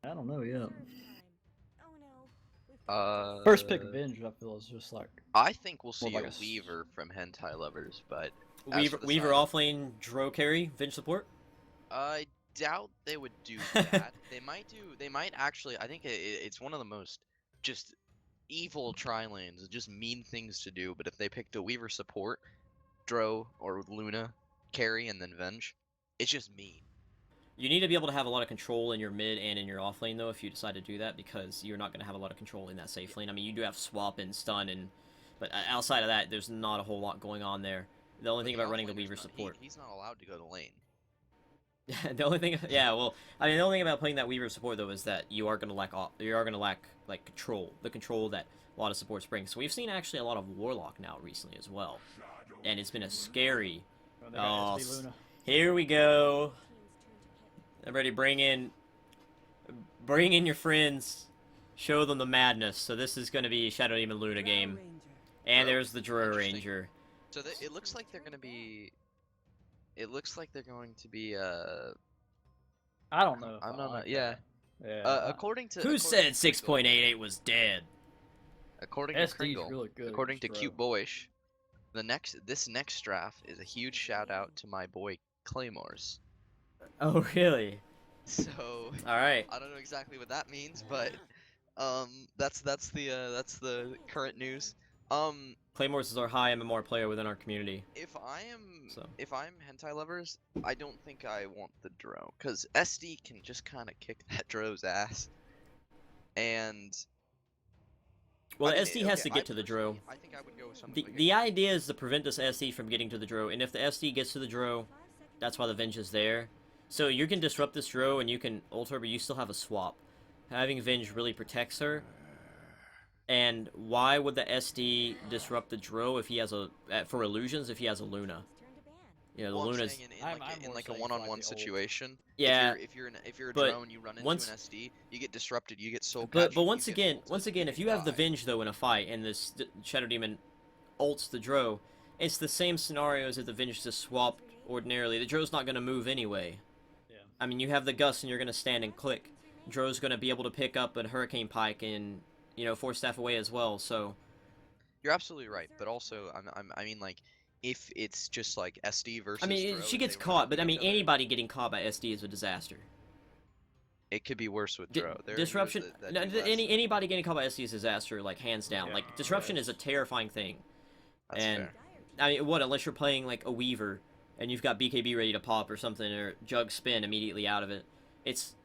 I don't know yet. Reserve time. Oh no. We've got First pick Venge, I feel, is just like. I think we'll see like a a s- Weaver from Hentai Lovers, but As Weaver, for the Weaver side- offlane, Dro carry, Venge support. I doubt they would do that. They might actually. I think it's one of the most just evil tri-lanes, just mean things to do. But if they picked a Weaver support, Dro or Luna carry, and then Venge, it's just mean. You need to be able to have a lot of control in your mid and in your off lane, though, if you decide to do that, because you're not going to have a lot of control in that safe lane. I mean, you do have swap and stun, but outside of that, there's not a whole lot going on there. The only But thing the about running the offlaner's Weaver not- support, he's not allowed to go to lane. the only thing, yeah, well, I mean, the only thing about playing that Weaver support though is that you are going to lack, like control, the control that a lot of supports bring. So we've seen actually a lot of Warlock now recently as well, and it's been a scary. Oh, they got Oh, SD Luna. Here we go. team's turn to pick. Everybody bring in your friends, show them the madness. So this is going to be Shadow Demon Luna game, and Oh, there's the Drur interesting. Ranger. So it looks like they're gonna be. It looks like they're going to be. I don't know. If I I don't know. like Yeah. that. Yeah. According to. Who according said to Kringle- 6.88 was dead? According to SD's Kringle. really good. According to against Cute Dro. Boyish, This next draft is a huge shout out to my boy Claymores. Oh, really? So All right. I don't know exactly what that means, but that's the current news. Claymores is our high MMR player within our community. So. If I'm hentai lovers, I don't think I want the Dro, cause SD can just kind of kick that Dro's ass, and Well, I the mean, SD has okay, to get to the Dro. I think I would go with something like The idea is to prevent this SD from getting to the Dro, and if the SD gets to the Dro, that's why the Venge is there. So you can disrupt this Dro and you can ult her, but you still have a swap. Having Venge really protects her. And why would the SD disrupt the Dro if he has a for illusions if he has a Luna? You know, the Well, I'm Luna's saying I'm in more like a saying for, like, one-on-one the old- situation. Yeah, If you're a but drone, you run into once- an SD, you get disrupted, you get soul but catched, you once get again, ulted, if you have the die. Venge though in a fight and this Shadow Demon ults the Dro, it's the same scenario as if the Venge just swapped ordinarily. The Dro's not going to move anyway. Yeah. I mean, you have the Gus and you're going to stand and click. Dro's going to be able to pick up a Hurricane Pike and, you know, force staff away as well, so... You're absolutely right, but also I mean like if it's just like SD versus I mean, Dro she and gets they run caught, into but I mean, each other, anybody getting caught by SD is a disaster. it could be worse with Dro. There are heroes Disruption. that No, do less. anybody getting caught by SD is a disaster, like hands down. Yeah. Like disruption is a terrifying thing. That's and fair. I mean, what unless you're playing like a Weaver and you've got BKB ready to pop or something, or Jug spin immediately out of it. It's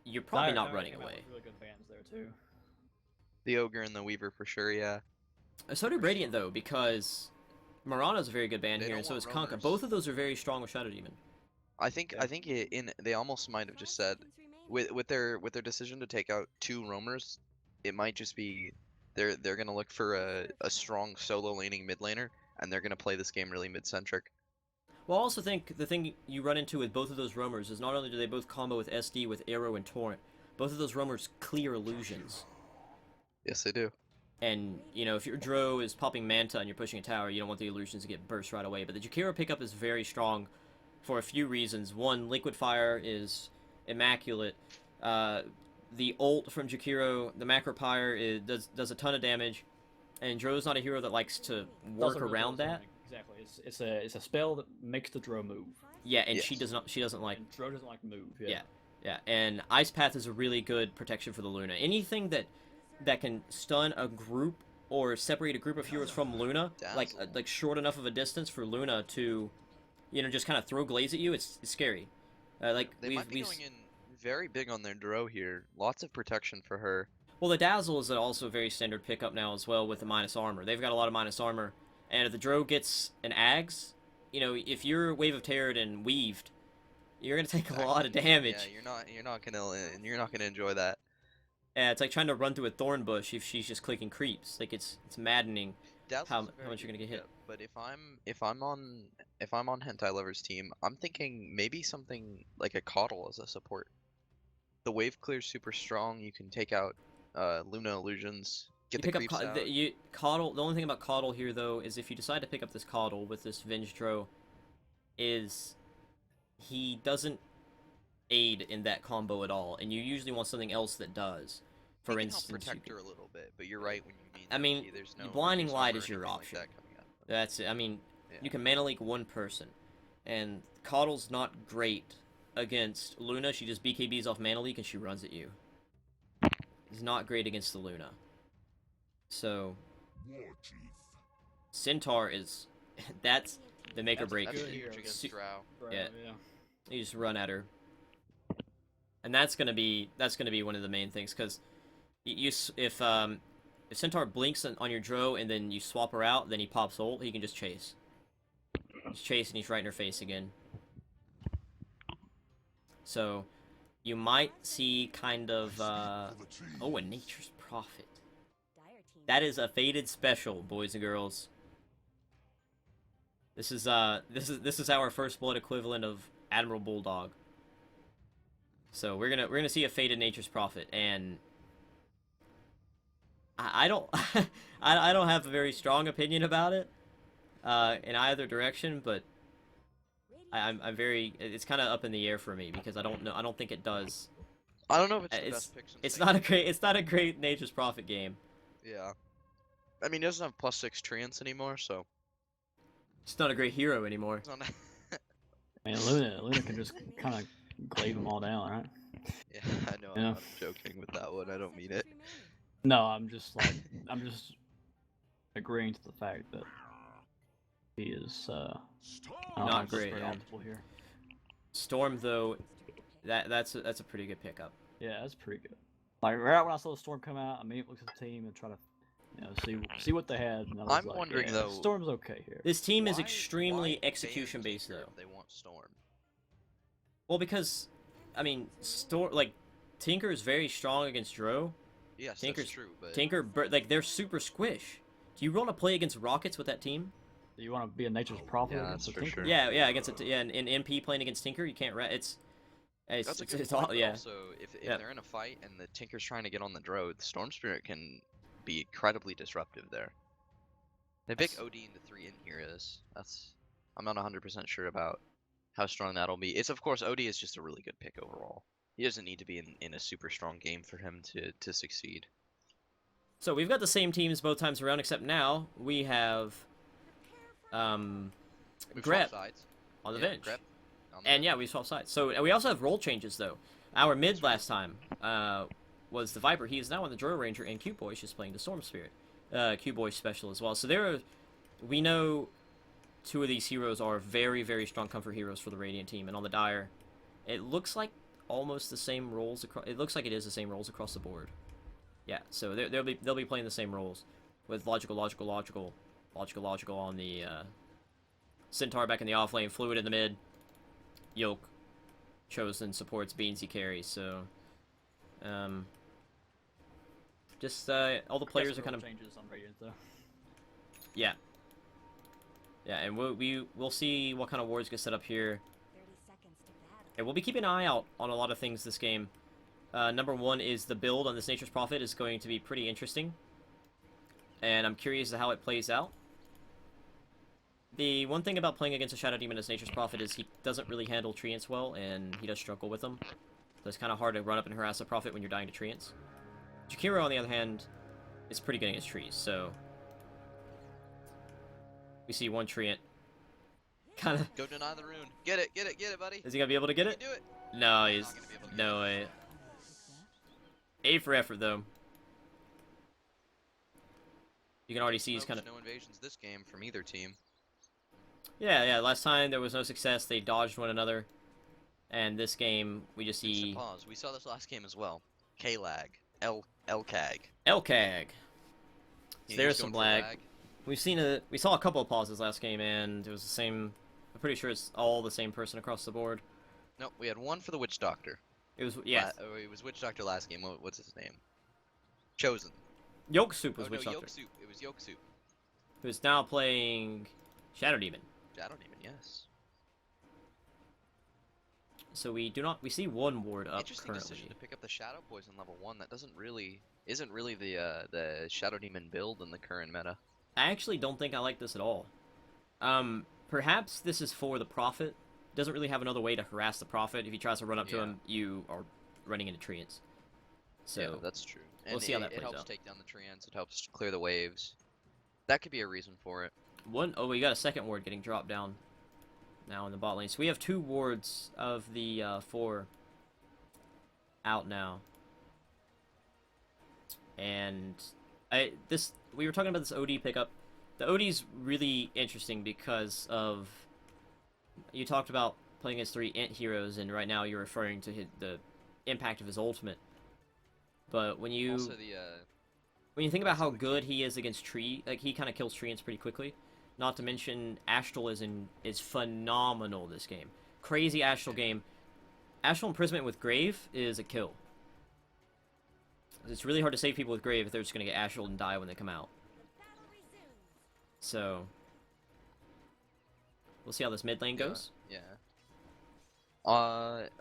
you're probably not running came out away. with really good bans there too. The Ogre and the Weaver for sure, yeah. So did Radiant though, because Mirana's a very good band They here, don't and so is want Kanka. roamers. Both of those are very strong with Shadow Demon. I think Yeah. they almost might have just said with their decision to take out 2 roamers, it might just be they're gonna look for a strong solo laning mid laner, and they're gonna play this game really mid centric. Well, I also think the thing you run into with both of those roamers is not only do they both combo with SD, with Arrow, and Torrent, both of those roamers clear illusions. Yes, they do. And, you know, if your Dro is popping Manta and you're pushing a tower, you don't want the illusions to get burst right away. But the Jakiro pickup is very strong for a few reasons. One, Liquid Fire is immaculate. The ult from Jakiro, the Macro Pyre, does a ton of damage. And Dro's not a hero that likes to work Doesn't really around do that. anything. Exactly. It's a spell that makes the Dro move. Yeah, and Yes. she doesn't like. And Dro doesn't like to move. Yeah. Yeah, and Ice Path is a really good protection for the Luna. Anything that can stun a group or separate a group of heroes from Luna, Dazzle. like short enough of a distance for Luna to, you know, just kind of throw glaze at you, it's scary. Like They might be going in very big on their Dro here. Lots of protection for her. well, the Dazzle is also a very standard pickup now as well with the minus armor. They've got a lot of minus armor, and if the Dro gets an Ags, you know, if you're Wave of Terror and Weaved, you're gonna take a lot of damage. Yeah, you're not gonna enjoy that. Yeah, it's like trying to run through a thorn bush if she's just clicking creeps. Like it's maddening. Dazzle's How a very much you're good gonna get hit. pickup, but if I'm on Hentai Lover's team, I'm thinking maybe something like a Coddle as a support. The wave clear's super strong. You can take out Luna illusions, You get the pick up creeps out. Coddle. The only thing about Coddle here, though, is if you decide to pick up this Coddle with this Venge Dro, is he doesn't aid in that combo at all, and you usually want something else that does. For He can help instance, you protect can- her a little bit, but you're right when you mean. I mean, okay, there's no Blinding there's Light no is your anything like option. that coming up. that's it. I mean, Yeah. you can mana leak one person, and Coddle's not great against Luna. She just BKBs off mana leak and she runs at you. It's not great against the Luna. So Centaur is that's the make or That's a break. That's good huge hero. against Su- Drow. Dro, Yeah. yeah. You just run at her, and that's gonna be one of the main things because if Centaur blinks on your Dro and then you swap her out, then he pops ult, he can just chase. He's chasing, he's right in her face again. So you might see kind of oh, a Nature's Prophet. That is a faded special, boys and girls. This is our first blood equivalent of Admiral Bulldog. So we're gonna see a faded Nature's Prophet, and I don't I don't have a very strong opinion about it in either direction, but I'm very it's kind of up in the air for me because I don't think it does. I don't know if it's the It's best pick. since it's they- not a great Nature's Prophet game. Yeah. I mean, he doesn't have +6 treants anymore, so It's not a great hero anymore. It's not- Man, Luna can just kind of glaive them all down, right? yeah, I know. Yeah. I'm joking with that one. I don't mean it. No, I'm just agreeing to the fact that he is Not great, very yeah. optimal here. Storm though, that's a pretty good pickup. Yeah, that's pretty good. Like right when I saw the Storm come out, I immediately looked at the team and try to, see what they had. And I was I'm like, wondering, yeah, though, Storm's okay here. This team is Why- extremely why ban execution based Tinker though. if they want Storm. Well, because I mean, Tinker is very strong against Dro. Yes, Tinker's that's true, but Like they're super squish. Do you want to play against Rockets with that team? Do you want to be a Nature's Prophet? Yeah, against that's the for Tinker? sure. Yeah, against an MP playing against Tinker, you can't. It's that's a good it's point, all but yeah. Also, if Yeah. they're in a fight and the Tinker's trying to get on the Dro, the Storm Spirit can be incredibly disruptive there. They pick That's- OD into 3 in here I'm not 100% sure about how strong that'll be. It's of course OD is just a really good pick overall. He doesn't need to be in a super strong game for him to succeed. So we've got the same teams both times around, except now we have We Grep swap sides. on the Yeah, bench. Grep on the And bench. yeah, we swap sides. So we also have role changes though. Our mid last time was the Viper. He is now on the Drow Ranger, and Q Boy is just playing the Storm Spirit. Q Boy special as well. So we know two of these heroes are very, very strong comfort heroes for the Radiant team. And on the Dire, it looks like almost the same roles across. It looks like it is the same roles across the board. Yeah. So they'll be playing the same roles with logical on the Centaur back in the off lane, Fluid in the mid, Yoke, Chosen supports, Beansy carries. So, just all the players are kind of changes on Radiant though. yeah, and we'll see what kind of wards get set up here, 30 seconds to battle. and we'll be keeping an eye out on a lot of things this game. Number one is the build on this Nature's Prophet is going to be pretty interesting, and I'm curious to how it plays out. The one thing about playing against a Shadow Demon as Nature's Prophet is he doesn't really handle Treants well, and he does struggle with them. So it's kind of hard to run up and harass a Prophet when you're dying to Treants. Jakiro, on the other hand, is pretty good against trees, so... We see one Treant. Kind of... Go deny the rune. Get it, buddy. Is he gonna be able to get You it? can do it. No, he's... Not gonna be able to No way. A for effort, though. You can already see he's kind of... No invasions this game from either team. Yeah, last time there was no success, they dodged one another. And this game, we just Instant see... pause. We saw this last game as well. K-lag. L-CAG. Elcag. He's There's going some for lag. We saw a couple of pauses last game, and it was the same... I'm pretty sure it's all the same person across the board. No, we had one for the Witch Doctor. It was, yeah. It was Witch Doctor last game. What's his name? Chosen. Yolk Soup was Oh, Witch no, Doctor, Yolk Soup. It was Yolk Soup. who's now playing Shadow Demon. Shadow Demon, yes. So we see one ward up Interesting decision currently. to pick up the Shadow Poison level 1. That isn't really the Shadow Demon build in the current meta. I actually don't think I like this at all. Perhaps this is for the Prophet. Doesn't really have another way to harass the Prophet. If he tries to run up to Yeah. him, you are running into Treants. So Yeah, that's true. And we'll see how that it plays helps out. take down the Treants. It helps clear the waves. That could be a reason for it. we got a second ward getting dropped down now in the bot lane. So we have 2 wards of the 4 out now. And we were talking about this OD pickup. The OD's really interesting because of you talked about playing against 3 int heroes, and right now you're referring to the impact of his ultimate. But when you Also, when you think about how good he is against tree, like he kind of kills treants pretty quickly. Not to mention Astral is phenomenal this game. Crazy Astral game. Astral Imprisonment with Grave is a kill. It's really hard to save people with Grave if they're just gonna get Astral and die when they come out. Battle resumes. So we'll see how this mid lane goes. Yeah.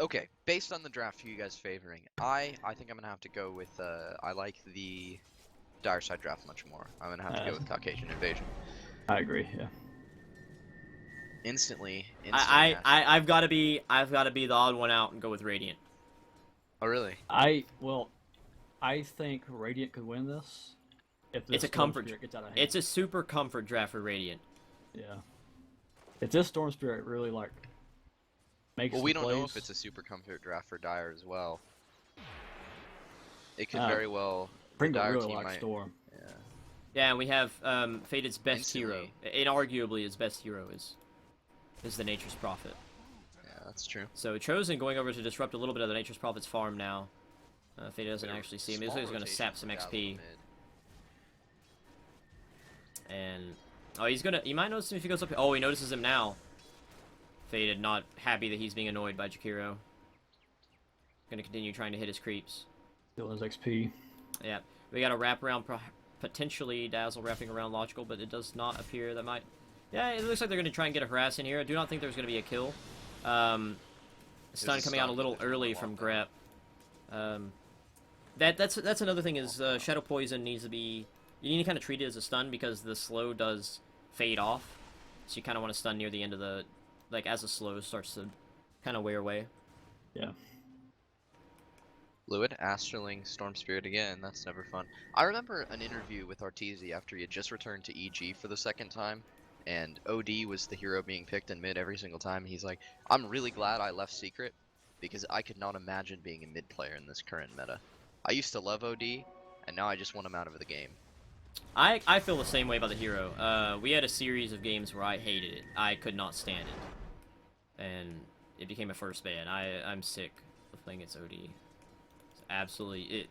Okay. Based on the draft, who you guys favoring? I think I'm gonna have to go with. I like the Dire Side draft much more. I'm gonna have to go with Caucasian Invasion. I agree. Yeah. Instantly. I've got to be the odd one out and go with Radiant. Oh really? I think Radiant could win this. If this It's a Storm comfort. Spirit gets out of hand. It's a super comfort draft for Radiant. Yeah. If this Storm Spirit really like makes Well, we some don't know plays, if it's a super comfort draft for Dire as well. It could Uh, very well. The Pringle Dire really team likes might. Storm. Yeah. Yeah, and we have Faded's best hero. Instantly. Inarguably, his best hero is the Nature's Prophet. Yeah, that's true. So Chosen going over to disrupt a little bit of the Nature's Prophet's farm now. Faded doesn't Bit of actually see him. He small looks like he's going to rotation sap some for Dazzle XP. mid. And oh, he's gonna. You might notice him if he goes up. Oh, he notices him now. Faded, not happy that he's being annoyed by Jakiro. Gonna continue trying to hit his creeps. Stealing his XP. Yeah, we got a wraparound, potentially Dazzle wrapping around Logical, but it does not appear that might. Yeah, it looks like they're gonna try and get a harass in here. I do not think there's gonna be a kill. Stun a coming out a stun, little but there's early one from lock Grep. That's another thing is Shadow Poison needs to be. You need to kind of treat it as a stun because the slow does fade off, so you kind of want to stun near the end of the, like as the slow starts to kind of wear away. Yeah. Fluid, Asterling, Storm Spirit again. That's never fun. I remember an interview with Arteezy after he had just returned to EG for the second time, and OD was the hero being picked in mid every single time. He's like, I'm really glad I left Secret, because I could not imagine being a mid player in this current meta. I used to love OD, and now I just want him out of the game. I feel the same way about the hero. We had a series of games where I hated it. I could not stand it, and it became a first ban. I'm sick of playing against OD. It's absolutely it.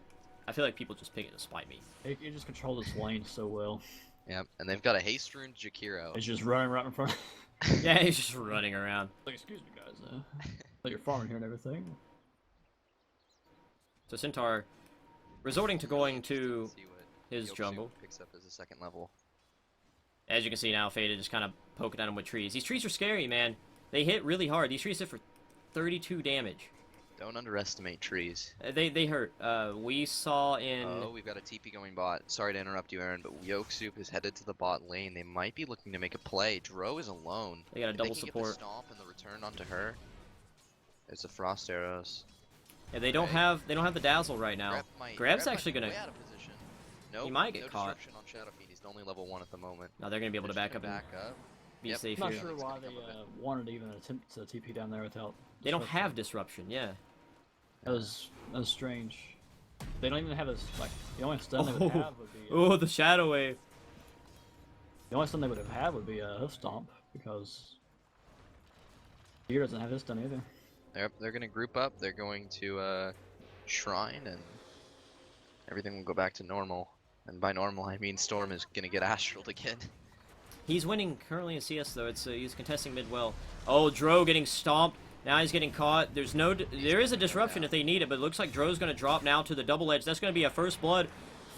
I feel like people just pick it to spite me. He just controls his lane so well. Yep, and they've got a haste rune Jakiro. He's just running right in front. Yeah, he's just running around. Like, excuse me, guys. Like you're farming here and everything. So Centaur resorting to going to See what his Yoksu jungle. picks up as a second level. As you can see now, Faded just kind of poking at him with trees. These trees are scary, man. They hit really hard. These trees hit for 32 damage. Don't underestimate trees. They hurt. We saw in. Oh, we've got a TP going bot. Sorry to interrupt you, Aaron, but Yoksup is headed to the bot lane. They might be looking to make a play. Dro is alone. They got a If double they can support. Get the stomp and the return onto her. There's the frost arrows. Yeah, they don't Okay. have the dazzle right now. Grab's Grab actually might be gonna. way out of position. Nope, might get no caught. disruption on Shadowfiend. He's only level 1 at the moment. Now they're gonna be able to They're back just up and gonna back up. be Yep. safe I'm not here. sure Nothing's why gonna they come of it. wanted to even attempt to TP down there without. They don't disruption. have disruption. Yeah. That was strange. They don't even have this like the only stun they would Oh. have would be Oh, the shadow wave. the only stun they would have had would be a hoof stomp because here doesn't have his stun either. They're gonna group up. They're going to shrine, and everything will go back to normal. And by normal, I mean Storm is gonna get astraled again. He's winning currently in CS though. It's he's contesting mid well. Oh, Dro getting stomped. Now he's getting caught. There is a disruption if they need it, but it looks like Dro's going to drop now to the double edge. That's going to be a first blood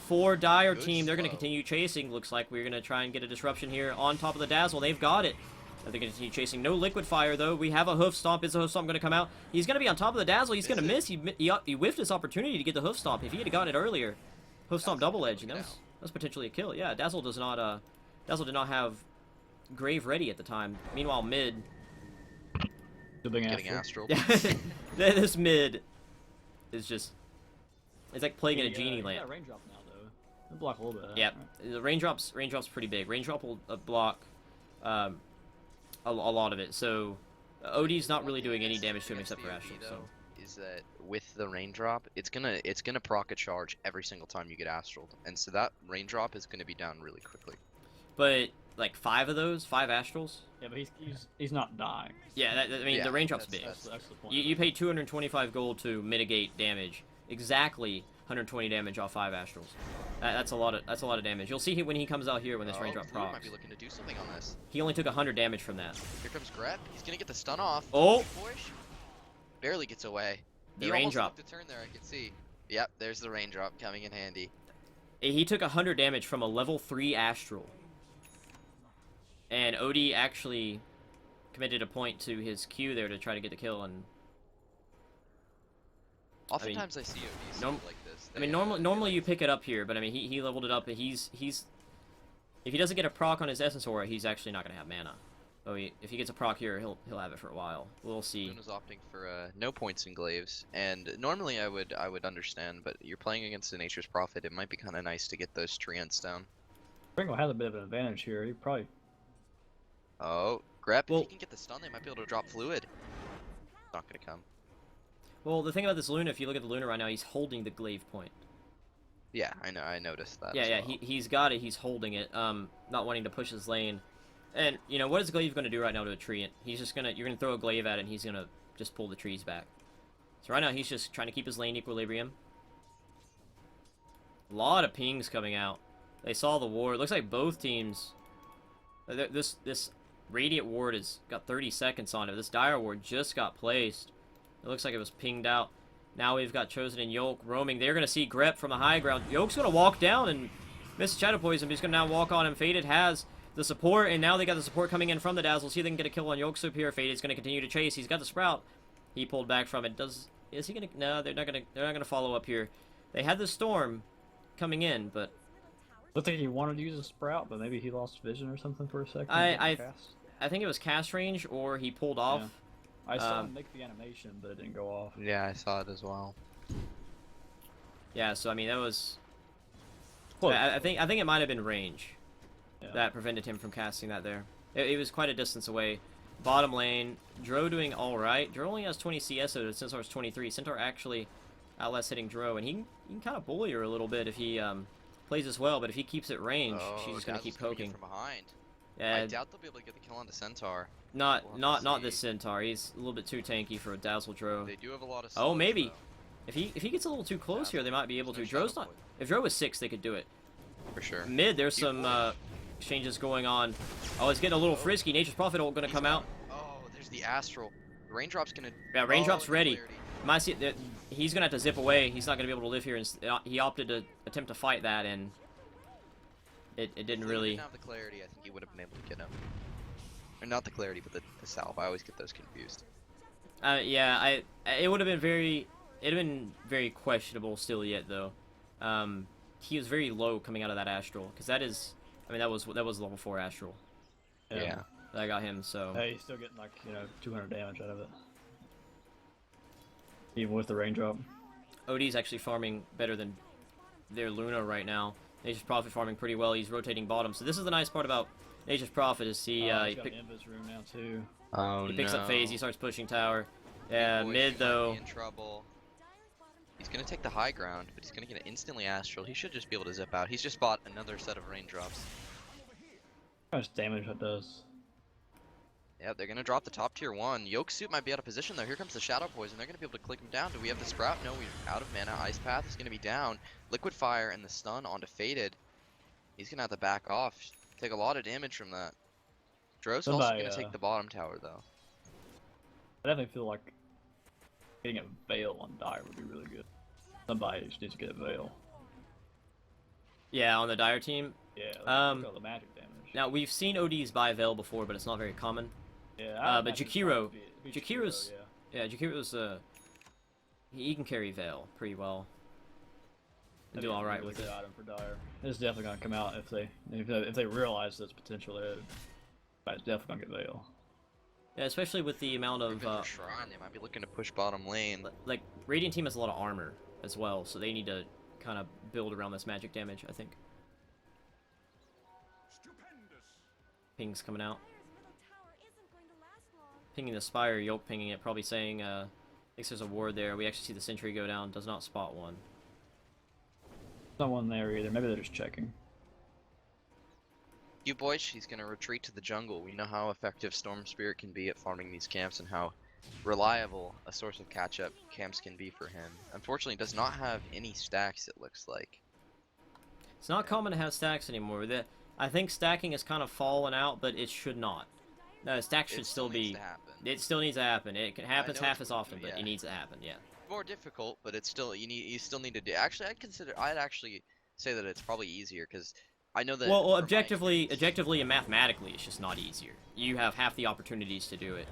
for Dire Good team. They're going to slow. continue chasing. Looks like we're going to try and get a disruption here on top of the dazzle. They've got it. They're going to continue chasing. No liquid fire though. We have a hoof stomp. Is the hoof stomp going to come out? He's going to be on top of the dazzle. He's going to miss. He whiffed his opportunity to get the hoof stomp. If he had gotten it earlier, hoof stomp double edge, and that's potentially a kill. Yeah, Dazzle does not. Dazzle did not have Grave ready at the time. Meanwhile, mid. Getting astraled. Yeah, this mid is just. It's like playing in a genie He lamp. got raindrop now though. They block a little bit. of that, Yep, right? the raindrops pretty big. Raindrop will block a lot of it. So OD's not really doing any damage to him except for Astral. So Is that with the raindrop, it's gonna proc a charge every single time you get astraled, and so that raindrop is gonna be down really quickly. but like 5 of those, 5 Astrals. Yeah, but he's not dying. Yeah, I mean Yeah, the raindrop's big. That's the point. You pay 225 gold to mitigate damage. Exactly 120 damage off 5 Astrals. That's a lot of damage. You'll see when he comes out here when this raindrop Fluid might procs. be looking to do something on this. He only took 100 damage from that. Here comes Grep. He's gonna get the stun off. Oh! Push. Barely gets away. The He raindrop. almost took the turn there. I can see. Yep, there's the raindrop coming in handy. He took 100 damage from a level 3 Astral. And OD actually committed a point to his Q there to try to get the kill. And Oftentimes I see ODs norm- like this. I mean, normally you pick it up here, but I mean, he leveled it up. And he's if he doesn't get a proc on his Essence Aura, he's actually not gonna have mana. Oh, if he gets a proc here, he'll have it for a while. We'll see. Luna's opting for no points in glaives, and normally I would understand, but you're playing against the Nature's Prophet. It might be kind of nice to get those treants down. Pringle has a bit of an advantage here. He probably Oh, Grep, Well- if he can get the stun, they might be able to drop Fluid. Not gonna come. Well, the thing about this Luna, if you look at the Luna right now, he's holding the glaive point. Yeah, I know. I noticed that. Yeah, as yeah, well. he's got it. He's holding it. Not wanting to push his lane. And you know what is glaive going to do right now to a tree? He's just you're gonna throw a glaive at it, and he's gonna just pull the trees back. So right now he's just trying to keep his lane equilibrium. A lot of pings coming out. They saw the ward. Looks like both teams. This Radiant ward has got 30 seconds on it. This Dire ward just got placed. It looks like it was pinged out. Now we've got Chosen and Yolk roaming. They're going to see Grep from the high ground. Yolk's going to walk down and miss Shadow Poison. He's going to now walk on him. Faded has the support, and now they got the support coming in from the Dazzle. See if they can get a kill on Yolk Soup here. Faded's going to continue to chase. He's got the Sprout. He pulled back from it. Is he going to? No, they're not going to follow up here. They had the Storm coming in, but Looked like he wanted to use a Sprout, but maybe he lost vision or something for a second. I Cast. think it was cast range or he pulled off. Yeah. I saw Um, him make the animation, but it didn't go off. Yeah, I saw it as well. Yeah, so I mean that was. Close. I think it might have been range Yeah. that prevented him from casting that there. It was quite a distance away. Bottom lane, Dro doing all right. Dro only has 20 CS, so Centaur's 23. Centaur actually outlast hitting Dro, and he can kind of bully her a little bit if he plays as well. But if he keeps it range, she's just gonna Dazzle's keep coming in poking. from behind. I Yeah, doubt they'll be able to get the kill onto Centaur. not We'll have not to not see. this Centaur. He's a little bit too tanky for a Dazzle Dro. They do have a lot of. Oh, slows, maybe. though, If he gets a little too close here, they might be able to. There's Dro's Shadow not. Poison. If Dro was 6, they could do it. for sure. Mid, there's some exchanges going on. Oh, it's getting a little frisky. Nature's Prophet ult gonna come out. Oh, there's the Astral. The Raindrop's gonna. Yeah, Raindrop's no ready. clarity. Might see that he's gonna have to zip away. He's not gonna be able to live here. And he opted to attempt to fight that, and it didn't If they really. didn't have the clarity, I think he would have been able to get him. Or not the clarity, but the salve. I always get those confused. Yeah, it would have been very questionable still yet though. He was very low coming out of that Astral, because that was level 4 Astral Yeah. that got him. So Hey, he's still getting like 200 damage out of it, even with the raindrop. OD's actually farming better than their Luna right now. Nature's Prophet farming pretty well. He's rotating bottom. So this is the nice part about Nature's Prophet is he He's he, got pick, an Invis room now too. Oh he picks up phase. He starts pushing tower. Yeah, Boy, mid he might though. be in trouble. He's gonna take the high ground, but he's gonna get an instantly Astral. He should just be able to zip out. He's just bought another set of Raindrops. How much damage that does? Yeah, they're gonna drop the top tier 1. Yoke Suit might be out of position though. Here comes the Shadow Poison. They're gonna be able to click him down. Do we have the Sprout? No, we're out of mana. Ice Path is gonna be down. Liquid Fire and the stun onto Faded. He's gonna have to back off. Take a lot of damage from that. Dro's also Somebody, gonna take the bottom tower though. I definitely feel like getting a Veil on Dire would be really good. Somebody just needs to get a Veil. Yeah, on the Dire team. Yeah, look Um, at all the magic damage. Now we've seen ODs buy Veil before, but it's not very common. Yeah, but imagine it'd Jakiro- probably be Jakiro's- yeah. Yeah, Jakiro's he can carry Veil pretty well. And That'd do be a all right really with good it. item for Dire. It's definitely gonna come out if they realize there's potential there. But it's definitely gonna get Veil. Yeah, especially with the amount of Even for Shrine, they might be looking to push bottom lane. like Radiant team has a lot of armor as well, so they need to kind of build around this magic damage. I think. Ping's coming out. Dire's middle tower isn't going to last long. Pinging the Spire, Yoke pinging it, probably saying, thinks there's a ward there. We actually see the sentry go down, does not spot one. No one there either. Maybe they're just checking. You boys, he's gonna retreat to the jungle. We know how effective Storm Spirit can be at farming these camps and how reliable a source of catch-up camps can be for him. Unfortunately, does not have any stacks, it looks like. It's not common to have stacks anymore. I think stacking has kind of fallen out, but it should not. Stacks should It still needs be. to happen. It still needs to happen. It happens know half it's as going often, to, but yeah. it needs to happen. Yeah. More difficult, but it's still you still need to do. Actually, I'd actually say that it's probably easier because I know that. Well, from my objectively experience- and mathematically, it's just not easier. You have half the opportunities to do it.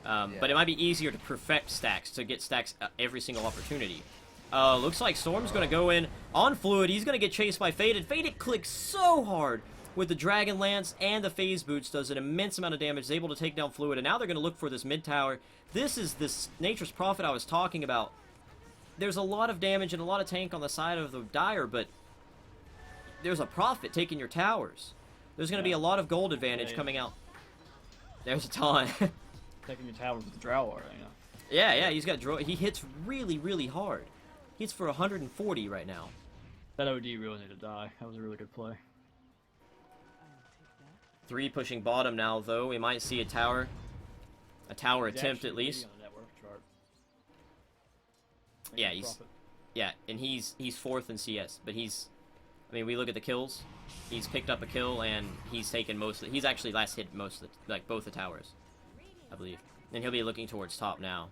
But Yeah. it might be easier to perfect stacks, to get stacks every single opportunity. Looks like Storm's going to go in on Fluid. He's going to get chased by Faded. Faded clicks so hard with the Dragon Lance and the Phase Boots. Does an immense amount of damage. Is able to take down Fluid. And now they're going to look for this mid tower. This is this Nature's Prophet I was talking about. There's a lot of damage and a lot of tank on the side of the Dire, but there's a Prophet taking your towers. There's going to be a lot of gold advantage Yeah. coming out. There's a taunt. Taking your tower with the Drow Warrior, you know. yeah, he's got draw. He hits really, really hard. He hits for 140 right now. That OD really needed to die. That was a really good play. 3 pushing bottom now, though. We might see a tower He's attempt actually at least. leading on the network chart. Yeah, Making he's profit. yeah, and he's 4th in CS, but he's. I mean, we look at the kills. He's picked up a kill and he's taken most. Of, he's actually last hit most of the, like both the towers, I believe. And he'll be looking towards top now.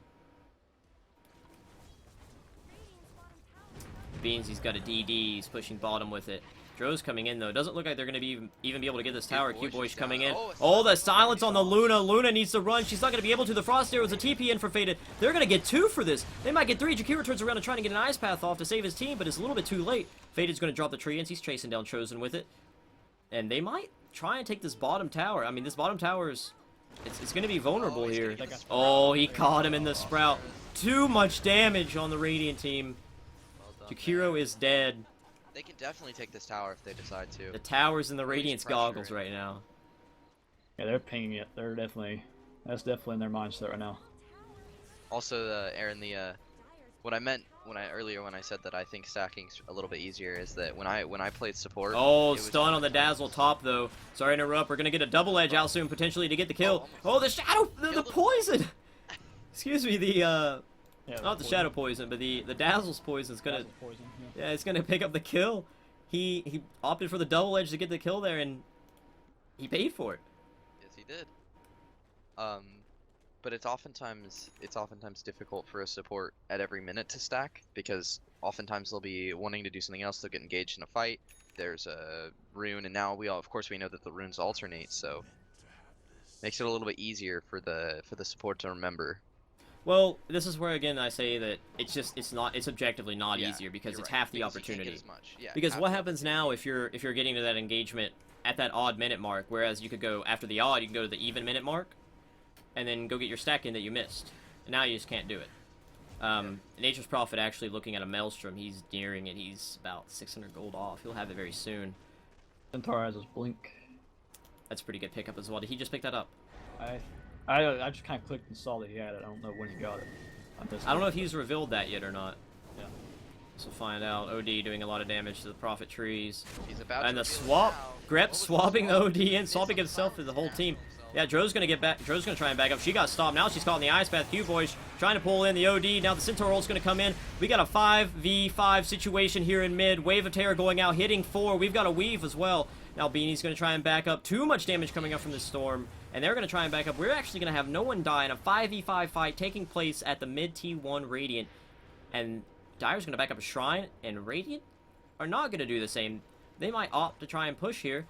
Beans, he's got a DD. He's pushing bottom with it. Dro's coming in though. Doesn't look like they're going to be even be able to get this tower. Q-Boy's coming in. Oh, the silence on the Luna. Luna needs to run. She's not going to be able to. The Frost Arrow is a TP in for Faded. They're going to get 2 for this. They might get 3. Jakiro turns around and trying to get an Ice Path off to save his team, but it's a little bit too late. Faded's going to drop the Treants. He's chasing down Chosen with it. And they might try and take this bottom tower. I mean, this bottom tower is... It's going to be vulnerable he's here. gonna get the Sprout. Oh, he caught him in the Sprout. Too much damage on the Radiant team. Well done, Jakiro man. is dead. They can definitely take this tower if they decide to. The tower's in the Please Radiant's pressure goggles it. right now. Yeah, they're pinging it. They're definitely... That's definitely in their mindset right now. Also, Aaron, what I meant earlier when I said that I think stacking's a little bit easier is that when I played support. Oh, it was stun on the Dazzle top, though. Sorry to interrupt. We're going to get a double edge out soon, potentially, to get the kill. Oh, the Shadow... The Killed him. poison! Excuse me, the, Yeah, not the Shadow poison, but the Dazzle's poison's going to... Dazzle poison, yeah. Yeah, it's going to pick up the kill. He opted for the double edge to get the kill there, and he paid for it. Yes, he did. But it's oftentimes difficult for a support at every minute to stack because oftentimes they'll be wanting to do something else. They'll get engaged in a fight. There's a rune, and now of course we know that the runes alternate, so makes it a little bit easier for the support to remember. Well, this is where again I say that it's objectively not Yeah, easier because you're it's right, half the because you can't get opportunity. as much. Yeah, Because half what the happens now if you're getting to that engagement at that odd minute mark, whereas you could go after the odd, you can go to the even minute mark, and then go get your stack in that you missed. And now you just can't do it. Nature's Prophet actually looking at a Maelstrom. He's nearing it. He's about 600 gold off. He'll have it very soon. Centaur has his blink. That's a pretty good pickup as well. Did he just pick that up? I just kind of clicked and saw that he had it. I don't know when he got it. I don't know if he's revealed that yet or not. Yeah. So we'll find out. OD doing a lot of damage to the Prophet trees. He's about And to the reveal it swap, now. Grep What was the swapping the swap? OD in, It's swapping a himself to the whole fire team. himself. Yeah, Dro's gonna get back. Dro's gonna try and back up. She got stopped. Now she's caught in the Ice Path. Q-Boy's trying to pull in the OD. Now the Centaur ult's gonna come in. We got a 5v5 situation here in mid. Wave of Terror going out, hitting 4. We've got a weave as well. Now Beanie's gonna try and back up. Too much damage coming up from this storm, and they're gonna try and back up. We're actually gonna have no one die in a 5v5 fight taking place at the mid T1 Radiant, and Dire's gonna back up a Shrine, and Radiant are not gonna do the same. They might opt to try and push here.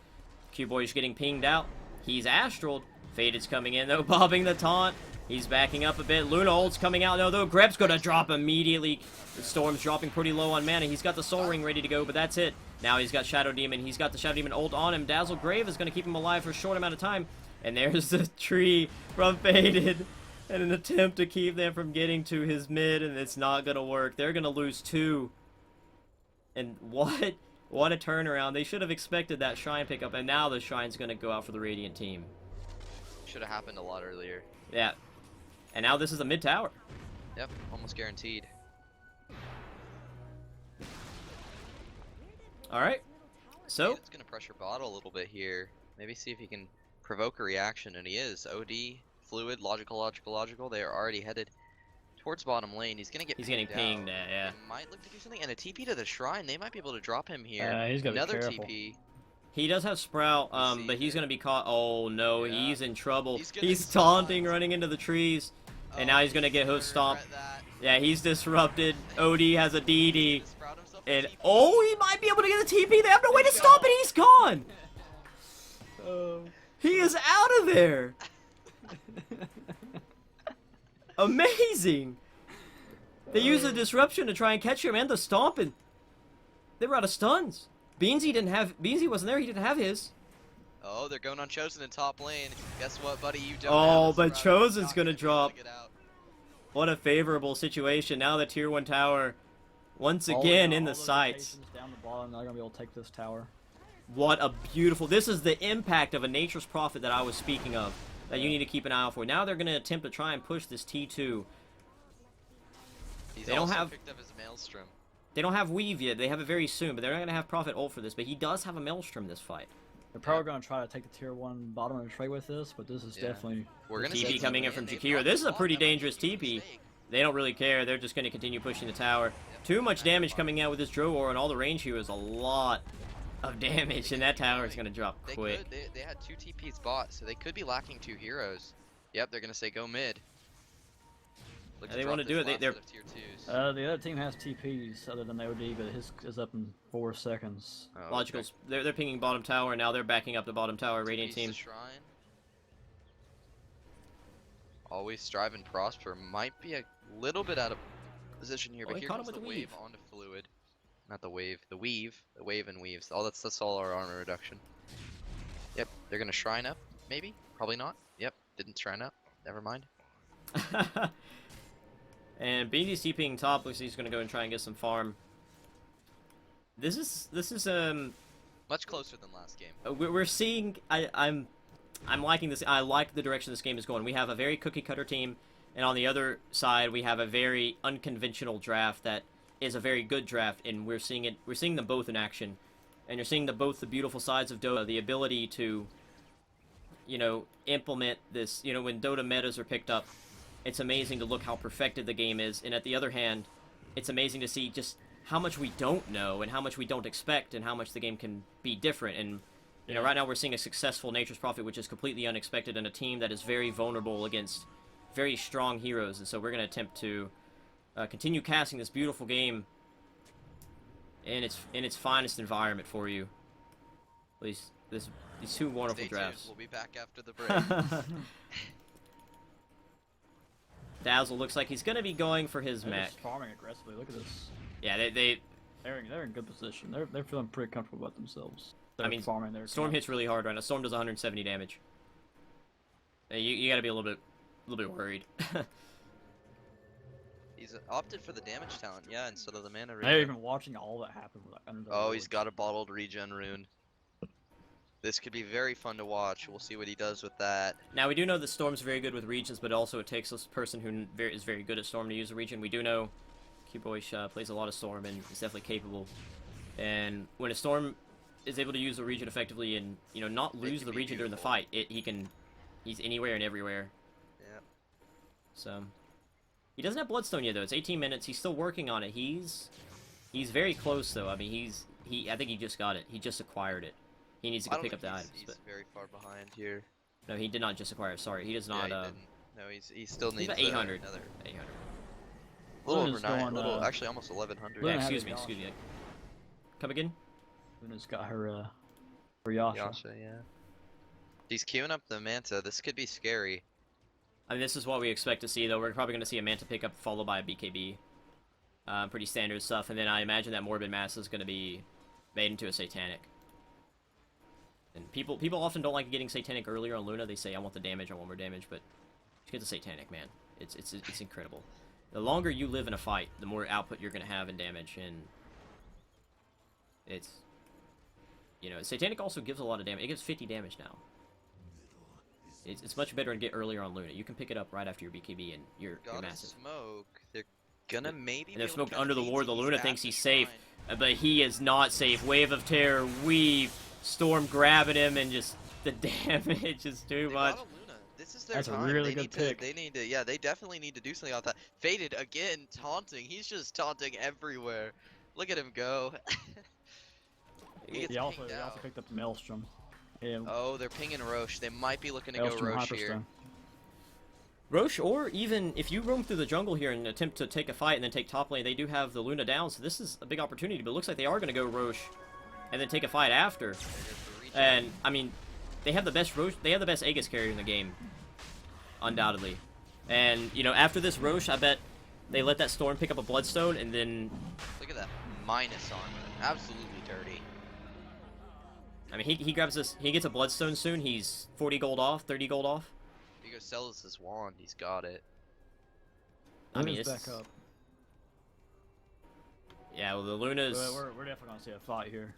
Q-Boy's getting pinged out. He's astraled. Faded's coming in, though, bobbing the taunt. He's backing up a bit. Luna ult's coming out, though. Grep's gonna drop immediately. The Storm's dropping pretty low on mana. He's got the Soul Ring ready to go, but that's it. Now he's got Shadow Demon. He's got the Shadow Demon ult on him. Dazzle Grave is gonna keep him alive for a short amount of time. And there's the tree from Faded. And an attempt to keep them from getting to his mid, and it's not gonna work. They're gonna lose 2. And what? What a turnaround. They should have expected that Shrine pickup, and now the Shrine's gonna go out for the Radiant team. Should have happened a lot earlier. Yeah. And now this is a mid tower. Yep, almost guaranteed. Alright. So, It's gonna pressure bot a little bit here. Maybe see if he can provoke a reaction, and he is. OD, Fluid, Logical. They are already headed towards bottom lane. He's gonna get he's getting pinged, out. yeah. They might look to do something, and a TP to the Shrine. They might be able to drop him here. He's gotta be Another careful. TP. He does have Sprout, see but he's it. gonna be caught. Oh no, Yeah. he's in trouble. He's getting He's taunting, stunned. running into the trees. And Oh, now he's gonna get host gonna stomped. regret that. Yeah, he's disrupted. OD has a DD. Gonna sprout himself a And TP. oh, he might be able to get a TP. They have no way to He's stop gone. it. He's gone. He is out of there. Amazing. They used the disruption to try and catch him and the stomping. They were out of stuns. Beansy wasn't there. He didn't have his. Oh, they're going on Chosen in top lane. Guess what, buddy? You don't. Oh, have a but Sprout. Chosen's Not gonna be able to drop. get out. What a favorable situation. Now the tier 1 tower once All- again yeah, in the all those sights. locations down the bottom, they're gonna be able to take this tower. What a beautiful... This is the impact of a Nature's Prophet that I was speaking of. that you need to keep an eye out for. Now they're going to attempt to try and push this T2. He's They don't also have- picked up his Maelstrom. They don't have Weave yet. They have it very soon, but they're not going to have Prophet ult for this. But he does have a Maelstrom this fight. They're probably going to try to take the tier 1 bottom of the trade with this, but this is Yeah. definitely... We're gonna TP see coming in them, from and they Jakiro. brought This is the a bot. pretty That might be dangerous a huge TP. mistake. They don't really care. They're just going to continue pushing the tower. Too much damage coming out with this Drow and all the range heroes. A lot of damage, and that tower is going to drop They quick. could. They had 2 TPs bot, so they could be lacking 2 heroes. Yep, they're gonna say go mid. Look Yeah, they drop wanna this do it. last They're- set of tier 2s. the other team has TPs other than OD, but his is up in 4 seconds. Oh, Logical. okay. They're pinging bottom tower, and now they're backing up the bottom tower. Radiant TPs team. to Shrine. Always strive and prosper. Might be a little bit out of position here, Oh, but he here caught comes him the with the wave weave. onto fluid. Not the wave, the weave. The wave and weaves. That's all our armor reduction. Yep, they're gonna shrine up, maybe? Probably not. Yep, didn't shrine up. Never mind. And BD's TPing top. Looks like he's going to go and try and get some farm. This is Much closer than last game. we're seeing. I'm liking this. I like the direction this game is going. We have a very cookie cutter team, and on the other side we have a very unconventional draft that is a very good draft, and we're seeing it. We're seeing them both in action, and you're seeing both the beautiful sides of Dota, the ability to, implement this. When Dota metas are picked up, it's amazing to look how perfected the game is, and at the other hand, it's amazing to see just how much we don't know and how much we don't expect and how much the game can be different. And right now we're seeing a successful Nature's Prophet, which is completely unexpected, and a team that is very vulnerable against very strong heroes. And so we're going to attempt to continue casting this beautiful game in its finest environment for you. At least these two wonderful Stay tuned. drafts. We'll be back after the break. Dazzle looks like he's going to be going for his They're mech. just farming aggressively. Look at this. Yeah, They're in good position. They're feeling pretty comfortable about themselves. They're I mean, farming their Storm camp. hits really hard right now. Storm does 170 damage. You got to be a little bit worried. He's opted for the damage talent, yeah, instead of the mana They're regen. even watching all that happen like, under the Oh, he's wards. got a bottled regen rune. This could be very fun to watch. We'll see what he does with that. Now, we do know that Storm's very good with regions, but also it takes a person who is very good at Storm to use a region. We do know Q-Boy plays a lot of Storm and is definitely capable. And when a Storm is able to use a region effectively and, not lose can the be region during the beautiful. fight, he's anywhere and everywhere. Yeah. So, he doesn't have Bloodstone yet, though. It's 18 minutes. He's still working on it. He's very close, though. I mean, I think he just got it. He just acquired it. He needs to I go don't pick up the think items, he's but very far behind here. no, he did not just acquire it. Sorry, he does Yeah, not. he didn't. No, he still he's needs about 800. another. 800. A little over Luna's 9, going, actually almost 1100. Luna Yeah, had excuse it me. Yasha. Come again? Luna's got her Yasha. Yasha, yeah. He's queuing up the Manta. This could be scary. I mean, this is what we expect to see, though. We're probably going to see a Manta pickup followed by a BKB. Pretty standard stuff. And then I imagine that Morbid Mass is going to be made into a Satanic. And people often don't like getting Satanic earlier on Luna. They say, I want the damage, I want more damage. But just get the Satanic, man. It's incredible. The longer you live in a fight, the more output you're going to have in damage. And it's... Satanic also gives a lot of damage. It gives 50 damage now. It's much better to get earlier on Luna. You can pick it up right after your BKB and you're Got a massive. smoke. They're gonna maybe. And they're be able to smoked catch under the BT. ward. The He's Luna at thinks the he's safe, shrine. but he is not safe. Wave of Terror, Weave, Storm grabbing him, and just the damage is too They much. got a Luna. This is their That's a time. really they good need pick. To, they need to. Yeah, they definitely need to do something about that. Faded again, taunting. He's just taunting everywhere. Look at him go. He gets He also pinged out. picked up the Maelstrom. And Oh, they're pinging Roche. They might be looking to go Maelstrom Roche here. Hyperstone. Roche, or even if you roam through the jungle here and attempt to take a fight and then take top lane, they do have the Luna down, so this is a big opportunity. But it looks like they are going to go Roche and then take a fight after. There goes the regen. And I mean, they have the best Roche. They have the best Aegis carrier in the game, undoubtedly. And after this Roche, I bet they let that Storm pick up a Bloodstone, and then Look at that minus armor. Absolutely dirty. I mean he grabs this. He gets a Bloodstone soon. He's 40 gold off, 30 gold off. He goes sells his wand. He's got it. I mean, Luna's it's back up. yeah. Well, the Luna's. But we're definitely gonna see a fight here.